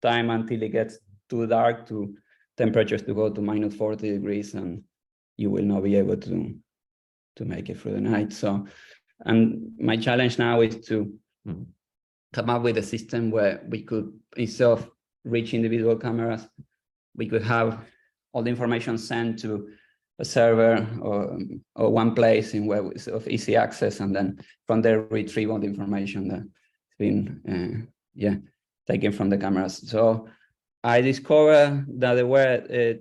time until it gets too dark to temperatures to go to minus 40 degrees, and you will not be able to make it through the night. So, and my challenge now is to come up with a system where we could, instead of reach individual cameras, we could have all the information sent to a server or one place in where it's of easy access, and then from there retrieve all the information that's been taken from the cameras. So I discovered that there were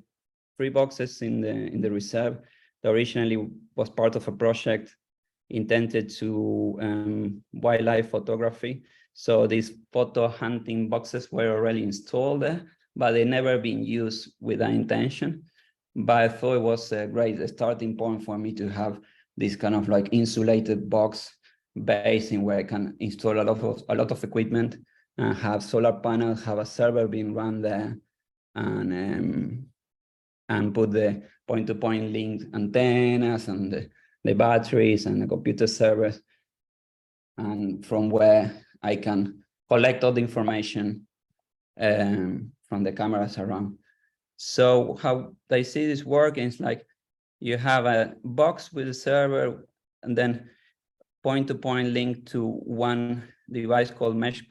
3 boxes in the reserve that originally was part of a project intended to wildlife photography. So these photo hunting boxes were already installed there, but they never been used with that intention. But I thought it was a great starting point for me to have this kind of like insulated box base in where I can install a lot of equipment and have solar panels, have a server being run there, and put the point-to-point link antennas and the batteries and the computer servers, and from where I can collect all the information from the cameras around. So how they see this working is like you have a box with a server and then point-to-point link to one device called Mesh++,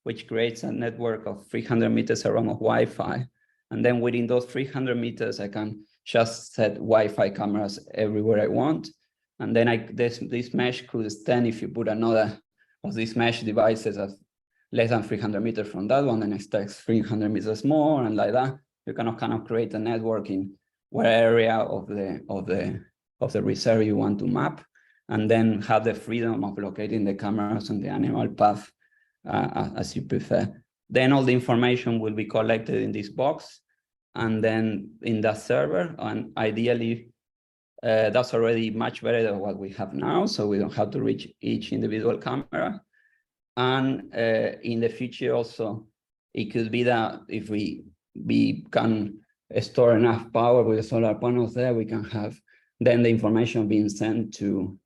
which creates a network of 300 meters around of Wi-Fi. And then within those 300 meters, I can just set Wi-Fi cameras everywhere I want. And then this mesh could extend if you put another of these mesh devices at less than 300 meters from that one, then it takes 300 meters more, and like that. You can kind of create a network in where area of the reserve you want to map, and then have the freedom of locating the cameras on the animal path as you prefer. Then all the information will be collected in this box, and then in that server, and ideally that's already much better than what we have now, so we don't have to reach each individual camera. And in the future also, it could be that if we can store enough power with the solar panels there, we can have then the information being sent to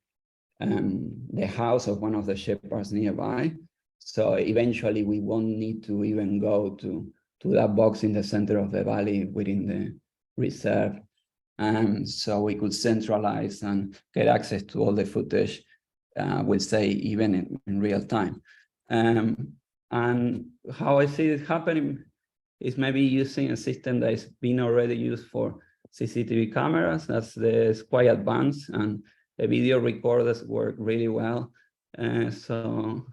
the house of one of the shepherds nearby. So eventually we won't need to even go to that box in the center of the valley within the reserve. So we could centralize and get access to all the footage, we'll say even in real time. And how I see it happening is maybe using a system that is being already used for CCTV cameras. That's quite advanced, and the video recorders work really well. So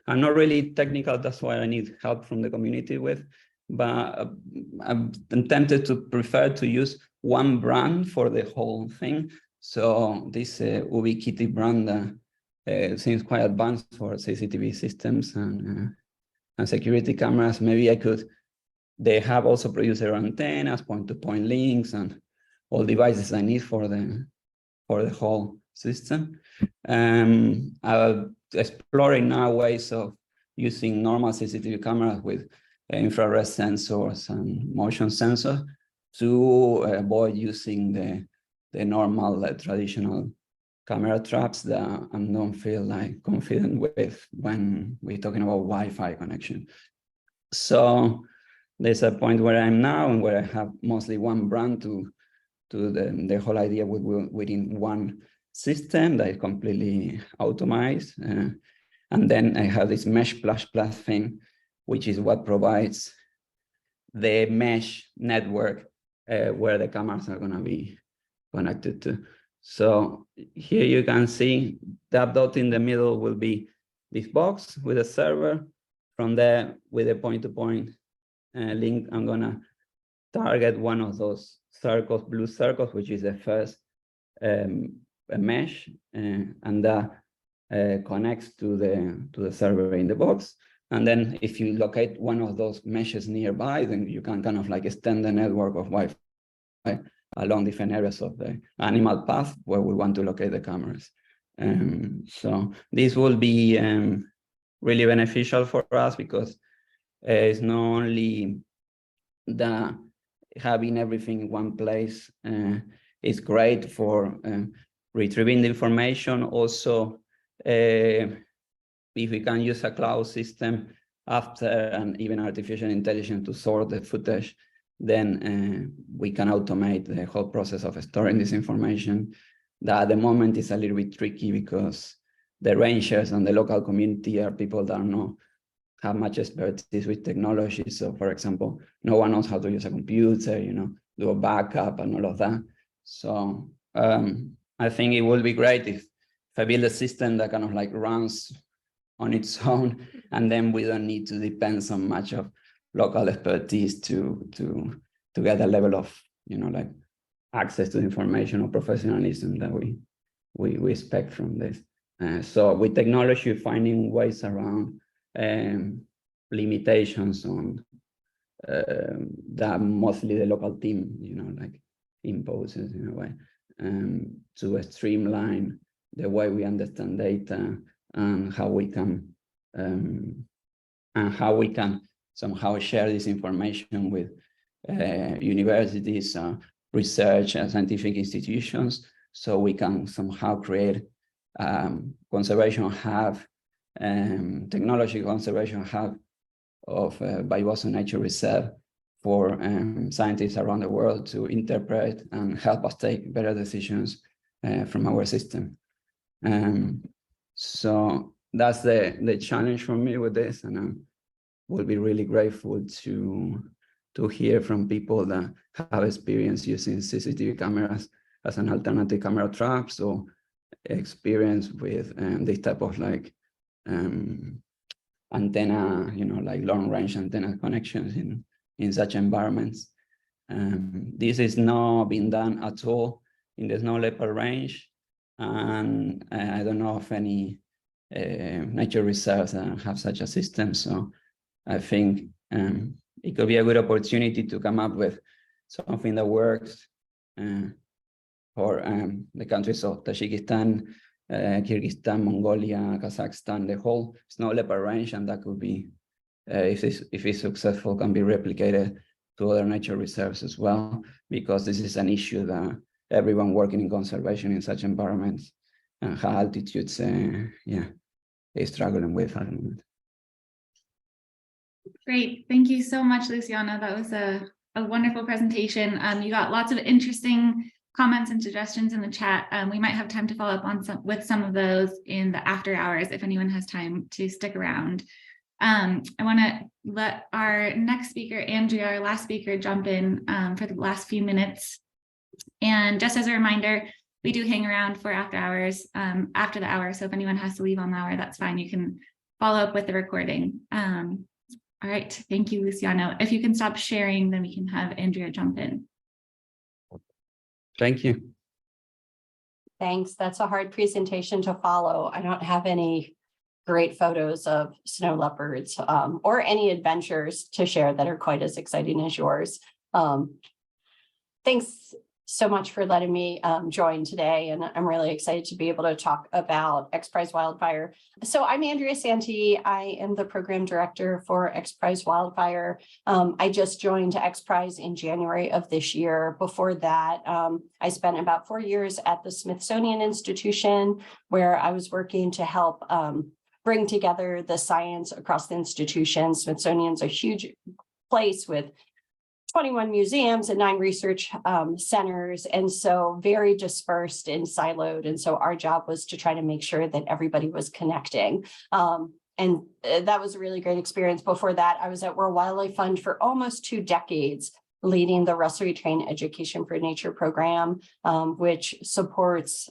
I'm not really technical, that's why I need help from the community with, but I'm tempted to prefer to use one brand for the whole thing. So this Ubiquiti brand seems quite advanced for CCTV systems and security cameras. Maybe I could they have also produced their antennas, point-to-point links, and all devices I need for the whole system. I'm exploring now ways of using normal CCTV cameras with infrared sensors and motion sensors to avoid using the normal traditional camera traps that I don't feel like confident with when we're talking about Wi-Fi connection. So there's a point where I'm now and where I have mostly one brand to the whole idea within one system that is completely automated. And then I have this mesh plus thing, which is what provides the mesh network where the cameras are going to be connected to. So here you can see that dot in the middle will be this box with a server. From there, with a point-to-point link, I'm going to target one of those circles, blue circles, which is the first mesh, and that connects to the server in the box. And then if you locate one of those meshes nearby, then you can kind of like extend the network of Wi-Fi along different areas of the animal path where we want to locate the cameras. So this will be really beneficial for us because it's not only that having everything in one place is great for retrieving the information. Also, if we can use a cloud system after and even artificial intelligence to sort the footage, then we can automate the whole process of storing this information. That at the moment is a little bit tricky because the rangers and the local community are people that don't have much expertise with technology. So, for example, no one knows how to use a computer, do a backup and all of that. So I think it would be great if I build a system that kind of like runs on its own, and then we don't need to depend so much of local expertise to get a level of like access to information or professionalism that we expect from this. So with technology, finding ways around limitations on that mostly the local team like imposes in a way, to streamline the way we understand data and how we can somehow share this information with universities, research and scientific institutions, so we can somehow create conservation hub, technology conservation hub of Barbados Nature Reserve for scientists around the world to interpret and help us take better decisions from our system. So that's the challenge for me with this, and I will be really grateful to hear from people that have experience using CCTV cameras as an alternative camera trap, so experience with this type of like antenna, like long range antenna connections in such environments. This is not being done at all in the Snow Leopard range, and I don't know of any nature reserves that have such a system. So I think it could be a good opportunity to come up with something that works for the countries of Tajikistan, Kyrgyzstan, Mongolia, Kazakhstan, the whole Snow Leopard range, and that could be, if it's successful, can be replicated to other nature reserves as well, because this is an issue that everyone working in conservation in such environments and high altitudes, is struggling with at the moment. Great. Thank you so much, Luciano. That was a wonderful presentation. You got lots of interesting comments and suggestions in the chat. We might have time to follow up with some of those in the after hours if anyone has time to stick around. I want to let our next speaker, Andrea, our last speaker, jump in for the last few minutes. And just as a reminder, we do hang around for after hours after the hour. So if anyone has to leave on the hour, that's fine. You can follow up with the recording. All right. Thank you, Luciano. If you can stop sharing, then we can have Andrea jump in. Thank you. Thanks. That's a hard presentation to follow. I don't have any great photos of snow leopards or any adventures to share that are quite as exciting as yours. Thanks so much for letting me join today. And I'm really excited to be able to talk about XPRIZE Wildfire. So I'm Andrea Santy. I am the program director for XPRIZE Wildfire. I just joined XPRIZE in January of this year. Before that, I spent about 4 years at the Smithsonian Institution, where I was working to help bring together the science across the institution. Smithsonian's a huge place with 21 museums and 9 research centers, and so very dispersed and siloed. And so our job was to try to make sure that everybody was connecting. And that was a really great experience. Before that, I was at World Wildlife Fund for almost 2 decades, leading the Russell Retrain Education for Nature program, which supports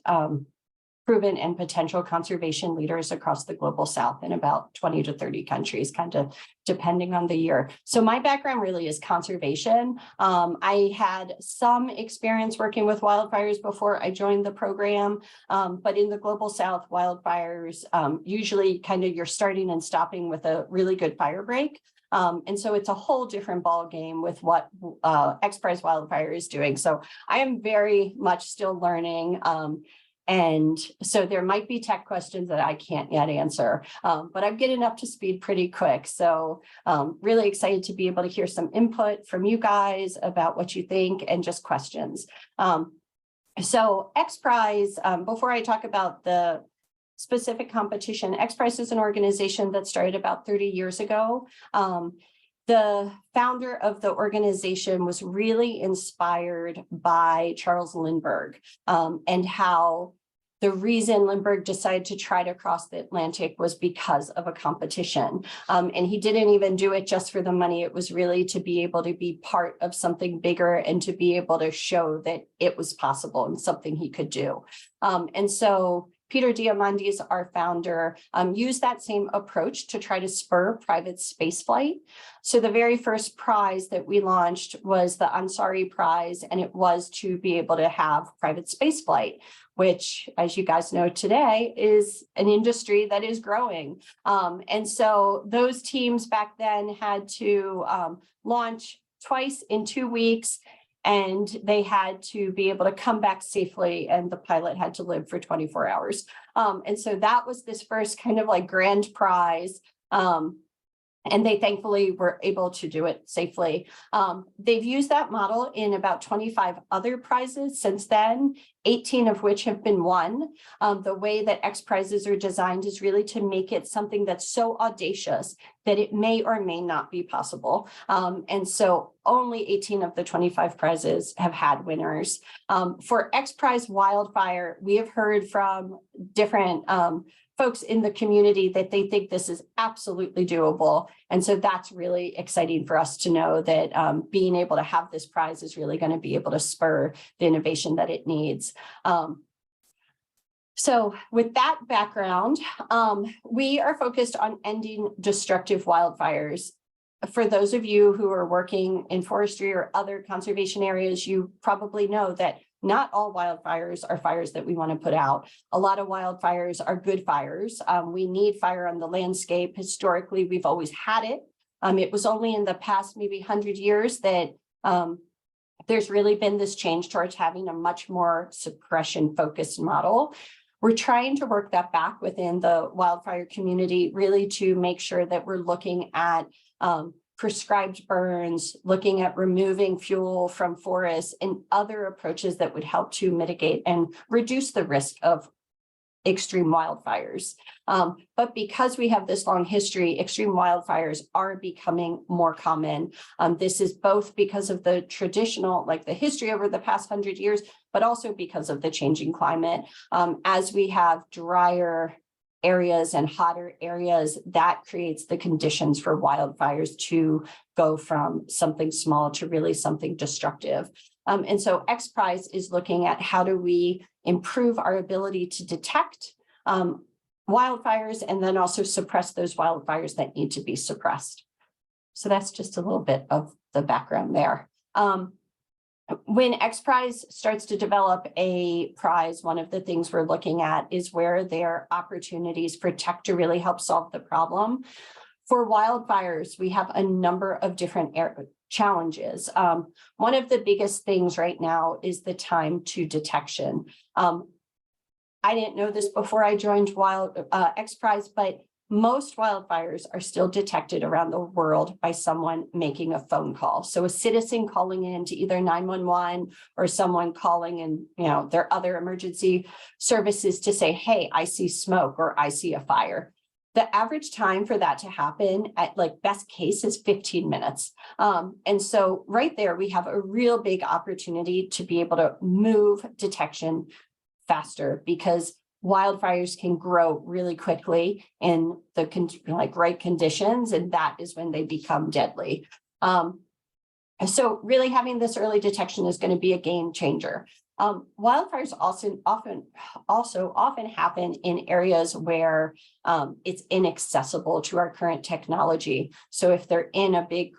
proven and potential conservation leaders across the global south in about 20 to 30 countries, kind of depending on the year. So my background really is conservation. I had some experience working with wildfires before I joined the program, but in the global south, wildfires, usually kind of you're starting and stopping with a really good fire break. And so it's a whole different ball game with what XPRIZE Wildfire is doing. So I am very much still learning. And so there might be tech questions that I can't yet answer, but I'm getting up to speed pretty quick. So really excited to be able to hear some input from you guys about what you think and just questions. So XPRIZE, before I talk about the specific competition, XPRIZE is an organization that started about 30 years ago. The founder of the organization was really inspired by Charles Lindbergh and how the reason Lindbergh decided to try to cross the Atlantic was because of a competition. And he didn't even do it just for the money. It was really to be able to be part of something bigger and to be able to show that it was possible and something he could do. And so Peter Diamandis, our founder, used that same approach to try to spur private spaceflight. So the very first prize that we launched was the Ansari Prize, and it was to be able to have private spaceflight, which, as you guys know today, is an industry that is growing. And so those teams back then had to launch twice in 2 weeks, and they had to be able to come back safely, and the pilot had to live for 24 hours. And so that was this first kind of like grand prize. And they thankfully were able to do it safely. They've used that model in about 25 other prizes since then, 18 of which have been won. The way that XPRIZes are designed is really to make it something that's so audacious that it may or may not be possible. And so only 18 of the 25 prizes have had winners. For XPRIZE Wildfire, we have heard from different folks in the community that they think this is absolutely doable. And so that's really exciting for us to know that being able to have this prize is really going to be able to spur the innovation that it needs. So with that background, we are focused on ending destructive wildfires. For those of you who are working in forestry or other conservation areas, you probably know that not all wildfires are fires that we want to put out. A lot of wildfires are good fires. We need fire on the landscape. Historically, we've always had it. It was only in the past maybe 100 years that there's really been this change towards having a much more suppression-focused model. We're trying to work that back within the wildfire community, really to make sure that we're looking at prescribed burns, looking at removing fuel from forests and other approaches that would help to mitigate and reduce the risk of extreme wildfires. But because we have this long history, extreme wildfires are becoming more common. This is both because of the traditional, like the history over the past 100 years, but also because of the changing climate. As we have drier areas and hotter areas, that creates the conditions for wildfires to go from something small to really something destructive. And so XPRIZE is looking at how do we improve our ability to detect wildfires and then also suppress those wildfires that need to be suppressed. So that's just a little bit of the background there. when XPRIZE starts to develop a prize, one of the things we're looking at is where there are opportunities for tech to really help solve the problem. For wildfires, we have a number of different challenges. One of the biggest things right now is the time to detection. I didn't know this before I joined XPRIZE, but most wildfires are still detected around the world by someone making a phone call. So a citizen calling in to either 911 or someone calling in, their other emergency services to say, hey, I see smoke or I see a fire. The average time for that to happen at best case is 15 minutes. And so right there, we have a real big opportunity to be able to move detection faster, because wildfires can grow really quickly in the right conditions, and that is when they become deadly. So really having this early detection is going to be a game changer. Wildfires often happen in areas where it's inaccessible to our current technology. So if they're in a big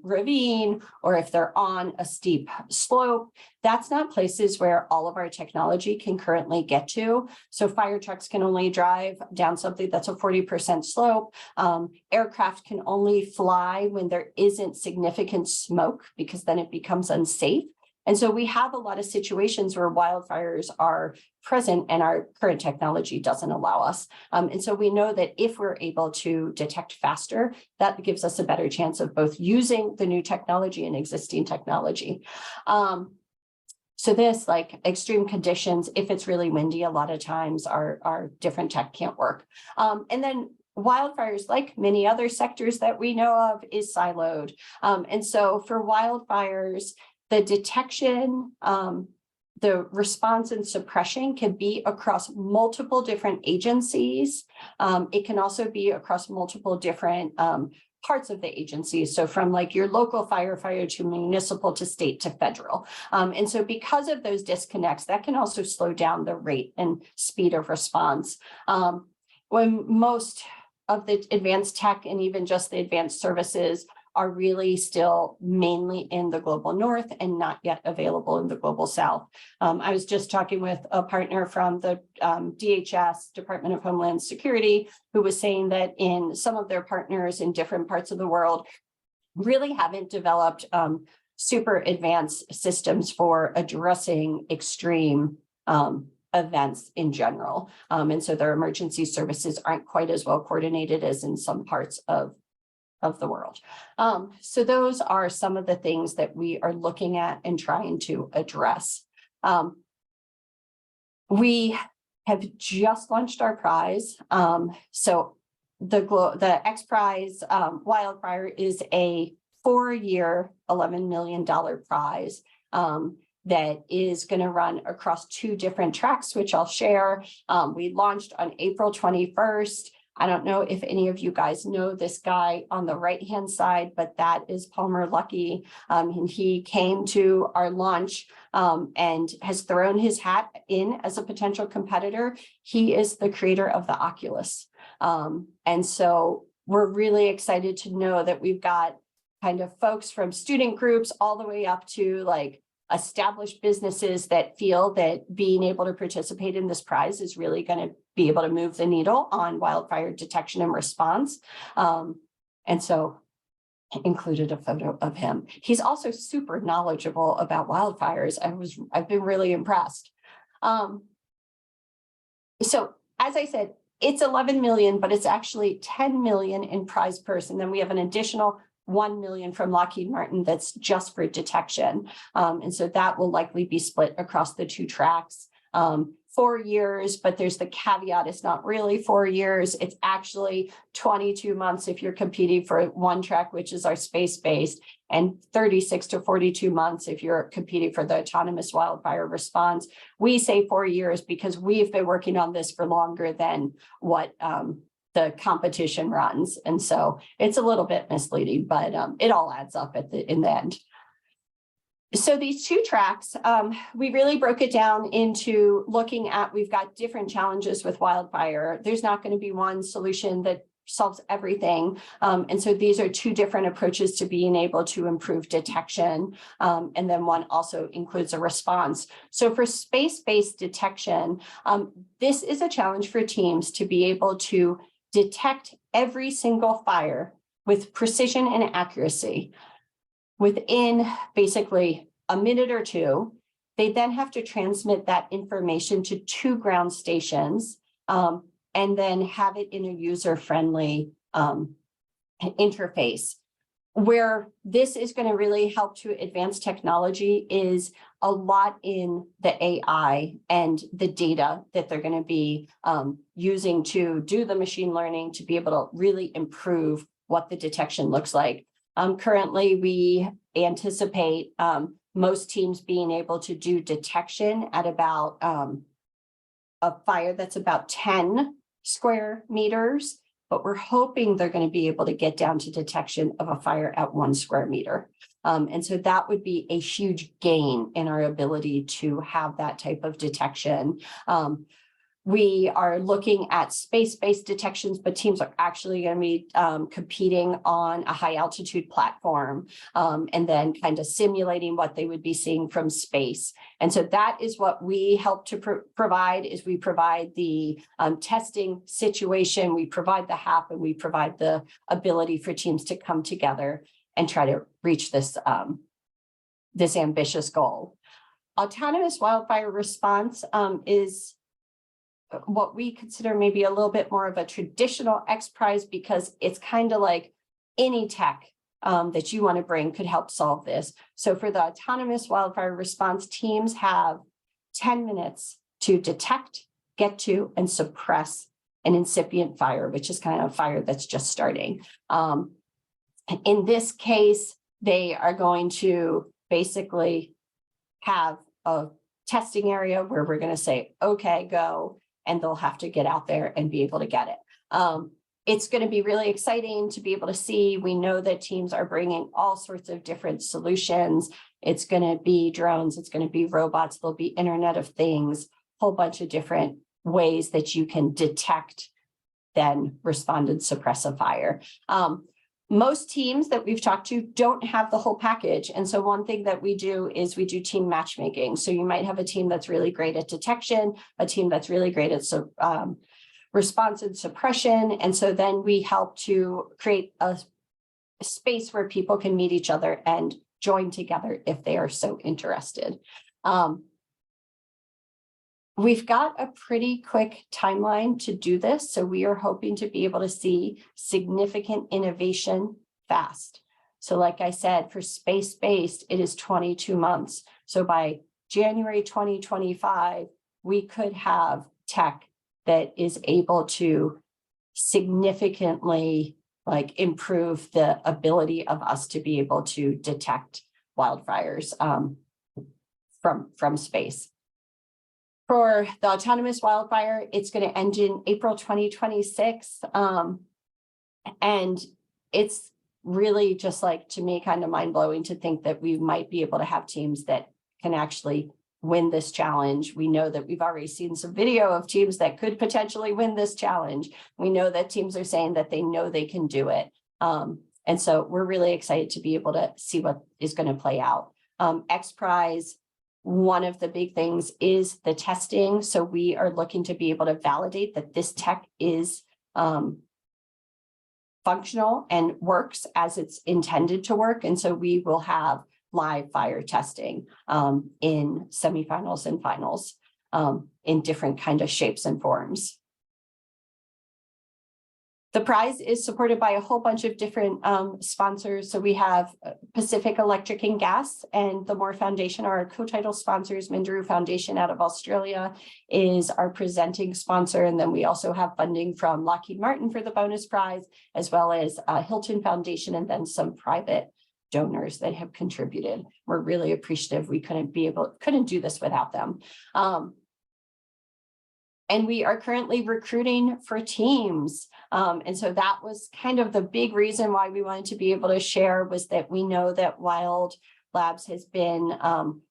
ravine, or if they're on a steep slope, that's not places where all of our technology can currently get to. So fire trucks can only drive down something that's a 40% slope. Aircraft can only fly when there isn't significant smoke, because then it becomes unsafe. And so we have a lot of situations where wildfires are present and our current technology doesn't allow us. And so we know that if we're able to detect faster, that gives us a better chance of both using the new technology and existing technology. So this, extreme conditions, if it's really windy, a lot of times our different tech can't work. And then wildfires, like many other sectors that we know of, is siloed. And so for wildfires, the detection, the response and suppression can be across multiple different agencies. It can also be across multiple different parts of the agency. So from your local firefighter to municipal to state to federal. And so because of those disconnects, that can also slow down the rate and speed of response. When most of the advanced tech and even just the advanced services are really still mainly in the global north and not yet available in the global south. I was just talking with a partner from the DHS, Department of Homeland Security, who was saying that in some of their partners in different parts of the world really haven't developed super advanced systems for addressing extreme events in general. And so their emergency services aren't quite as well coordinated as in some parts of the world. So those are some of the things that we are looking at and trying to address. We have just launched our prize. So the XPRIZE Wildfire is a 4-year, $11 million prize that is going to run across 2 different tracks, which I'll share. We launched on April 21st. I don't know if any of you guys know this guy on the right-hand side, but that is Palmer Luckey. And he came to our launch and has thrown his hat in as a potential competitor. He is the creator of the Oculus. And so we're really excited to know that we've got kind of folks from student groups all the way up to established businesses that feel that being able to participate in this prize is really going to be able to move the needle on wildfire detection and response. And so I included a photo of him. He's also super knowledgeable about wildfires. I've been really impressed. So as I said, it's 11 million, but it's actually 10 million in prize purse. And then we have an additional 1 million from Lockheed Martin that's just for detection. And so that will likely be split across the 2 tracks. 4 years, but there's the caveat, it's not really 4 years. It's actually 22 months if you're competing for one track, which is our space-based, and 36 to 42 months if you're competing for the autonomous wildfire response. We say 4 years because we've been working on this for longer than what the competition runs. And so it's a little bit misleading, but it all adds up in the end. So these 2 tracks, we really broke it down into looking at, we've got different challenges with wildfire. There's not going to be one solution that solves everything. And so these are two different approaches to being able to improve detection. And then one also includes a response. So for space-based detection, this is a challenge for teams to be able to detect every single fire with precision and accuracy within basically a minute or two. They then have to transmit that information to 2 ground stations, and then have it in a user-friendly interface. Where this is going to really help to advance technology is a lot in the AI and the data that they're going to be using to do the machine learning to be able to really improve what the detection looks like. Currently, we anticipate most teams being able to do detection at about a fire that's about 10 square meters, but we're hoping they're going to be able to get down to detection of a fire at 1 square meter. And so that would be a huge gain in our ability to have that type of detection. We are looking at space-based detections, but teams are actually going to be competing on a high altitude platform, and then kind of simulating what they would be seeing from space. And so that is what we help to provide, is we provide the testing situation, we provide the HAP, and we provide the ability for teams to come together and try to reach this, this ambitious goal. Autonomous wildfire response is what we consider maybe a little bit more of a traditional XPRIZE, because it's kind of like any tech that you want to bring could help solve this. So for the autonomous wildfire response, teams have 10 minutes to detect, get to, and suppress an incipient fire, which is kind of a fire that's just starting. In this case, they are going to basically have a testing area where we're going to say, okay, go. And they'll have to get out there and be able to get it. It's going to be really exciting to be able to see. We know that teams are bringing all sorts of different solutions. It's going to be drones. It's going to be robots. There'll be Internet of Things, a whole bunch of different ways that you can detect, then respond and suppress a fire. Most teams that we've talked to don't have the whole package. And so one thing that we do is we do team matchmaking. So you might have a team that's really great at detection, a team that's really great at response and suppression. And so then we help to create a space where people can meet each other and join together if they are so interested. We've got a pretty quick timeline to do this, so we are hoping to be able to see significant innovation fast. So like I said, for space-based, it is 22 months. So by January 2025, we could have tech that is able to significantly improve the ability of us to be able to detect wildfires from space. For the autonomous wildfire, it's going to end in April 2026. And it's really just to me, kind of mind blowing to think that we might be able to have teams that can actually win this challenge. We know that we've already seen some video of teams that could potentially win this challenge. We know that teams are saying that they know they can do it. And so we're really excited to be able to see what is going to play out. XPRIZE, one of the big things is the testing. So we are looking to be able to validate that this tech is functional and works as it's intended to work. And so we will have live fire testing in semifinals and finals in different kind of shapes and forms. The prize is supported by a whole bunch of different sponsors. So we have Pacific Electric and Gas and the Moore Foundation are our co-title sponsors. Minderoo Foundation out of Australia is our presenting sponsor. And then we also have funding from Lockheed Martin for the bonus prize, as well as Hilton Foundation, and then some private donors that have contributed. We're really appreciative. We couldn't do this without them. And we are currently recruiting for teams. And so that was kind of the big reason why we wanted to be able to share, was that we know that Wild Labs has been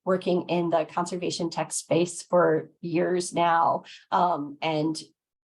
working in the conservation tech space for years now. And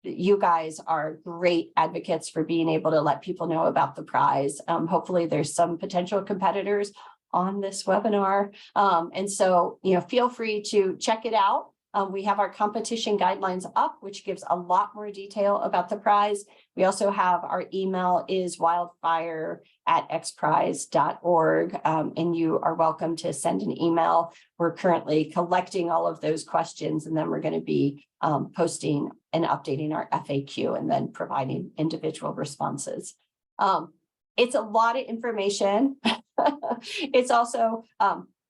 you guys are great advocates for being able to let people know about the prize. Hopefully there's some potential competitors on this webinar. And so, feel free to check it out. We have our competition guidelines up, which gives a lot more detail about the prize. We also have our email is wildfire@xprize.org, and you are welcome to send an email. We're currently collecting all of those questions, and then we're going to be posting and updating our FAQ and then providing individual responses. It's a lot of information. It's also,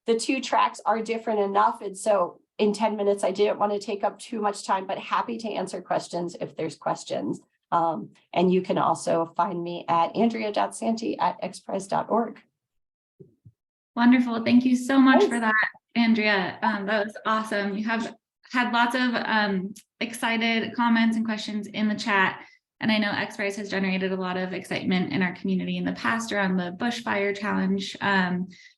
the two tracks are different enough, and so in 10 minutes, I didn't want to take up too much time, but happy to answer questions if there's questions. And you can also find me at andrea.santy@xprize.org. Wonderful. Thank you so much for that, Andrea. That was awesome. You have had lots of excited comments and questions in the chat. And I know XPRIZE has generated a lot of excitement in our community in the past around the bushfire challenge.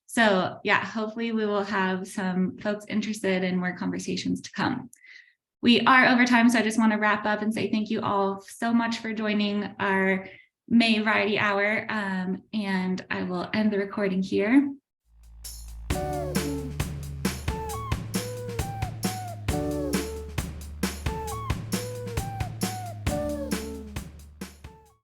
So yeah, hopefully we will have some folks interested in more conversations to come. We are over time, so I just want to wrap up and say thank you all so much for joining our May Variety Hour, and I will end the recording here.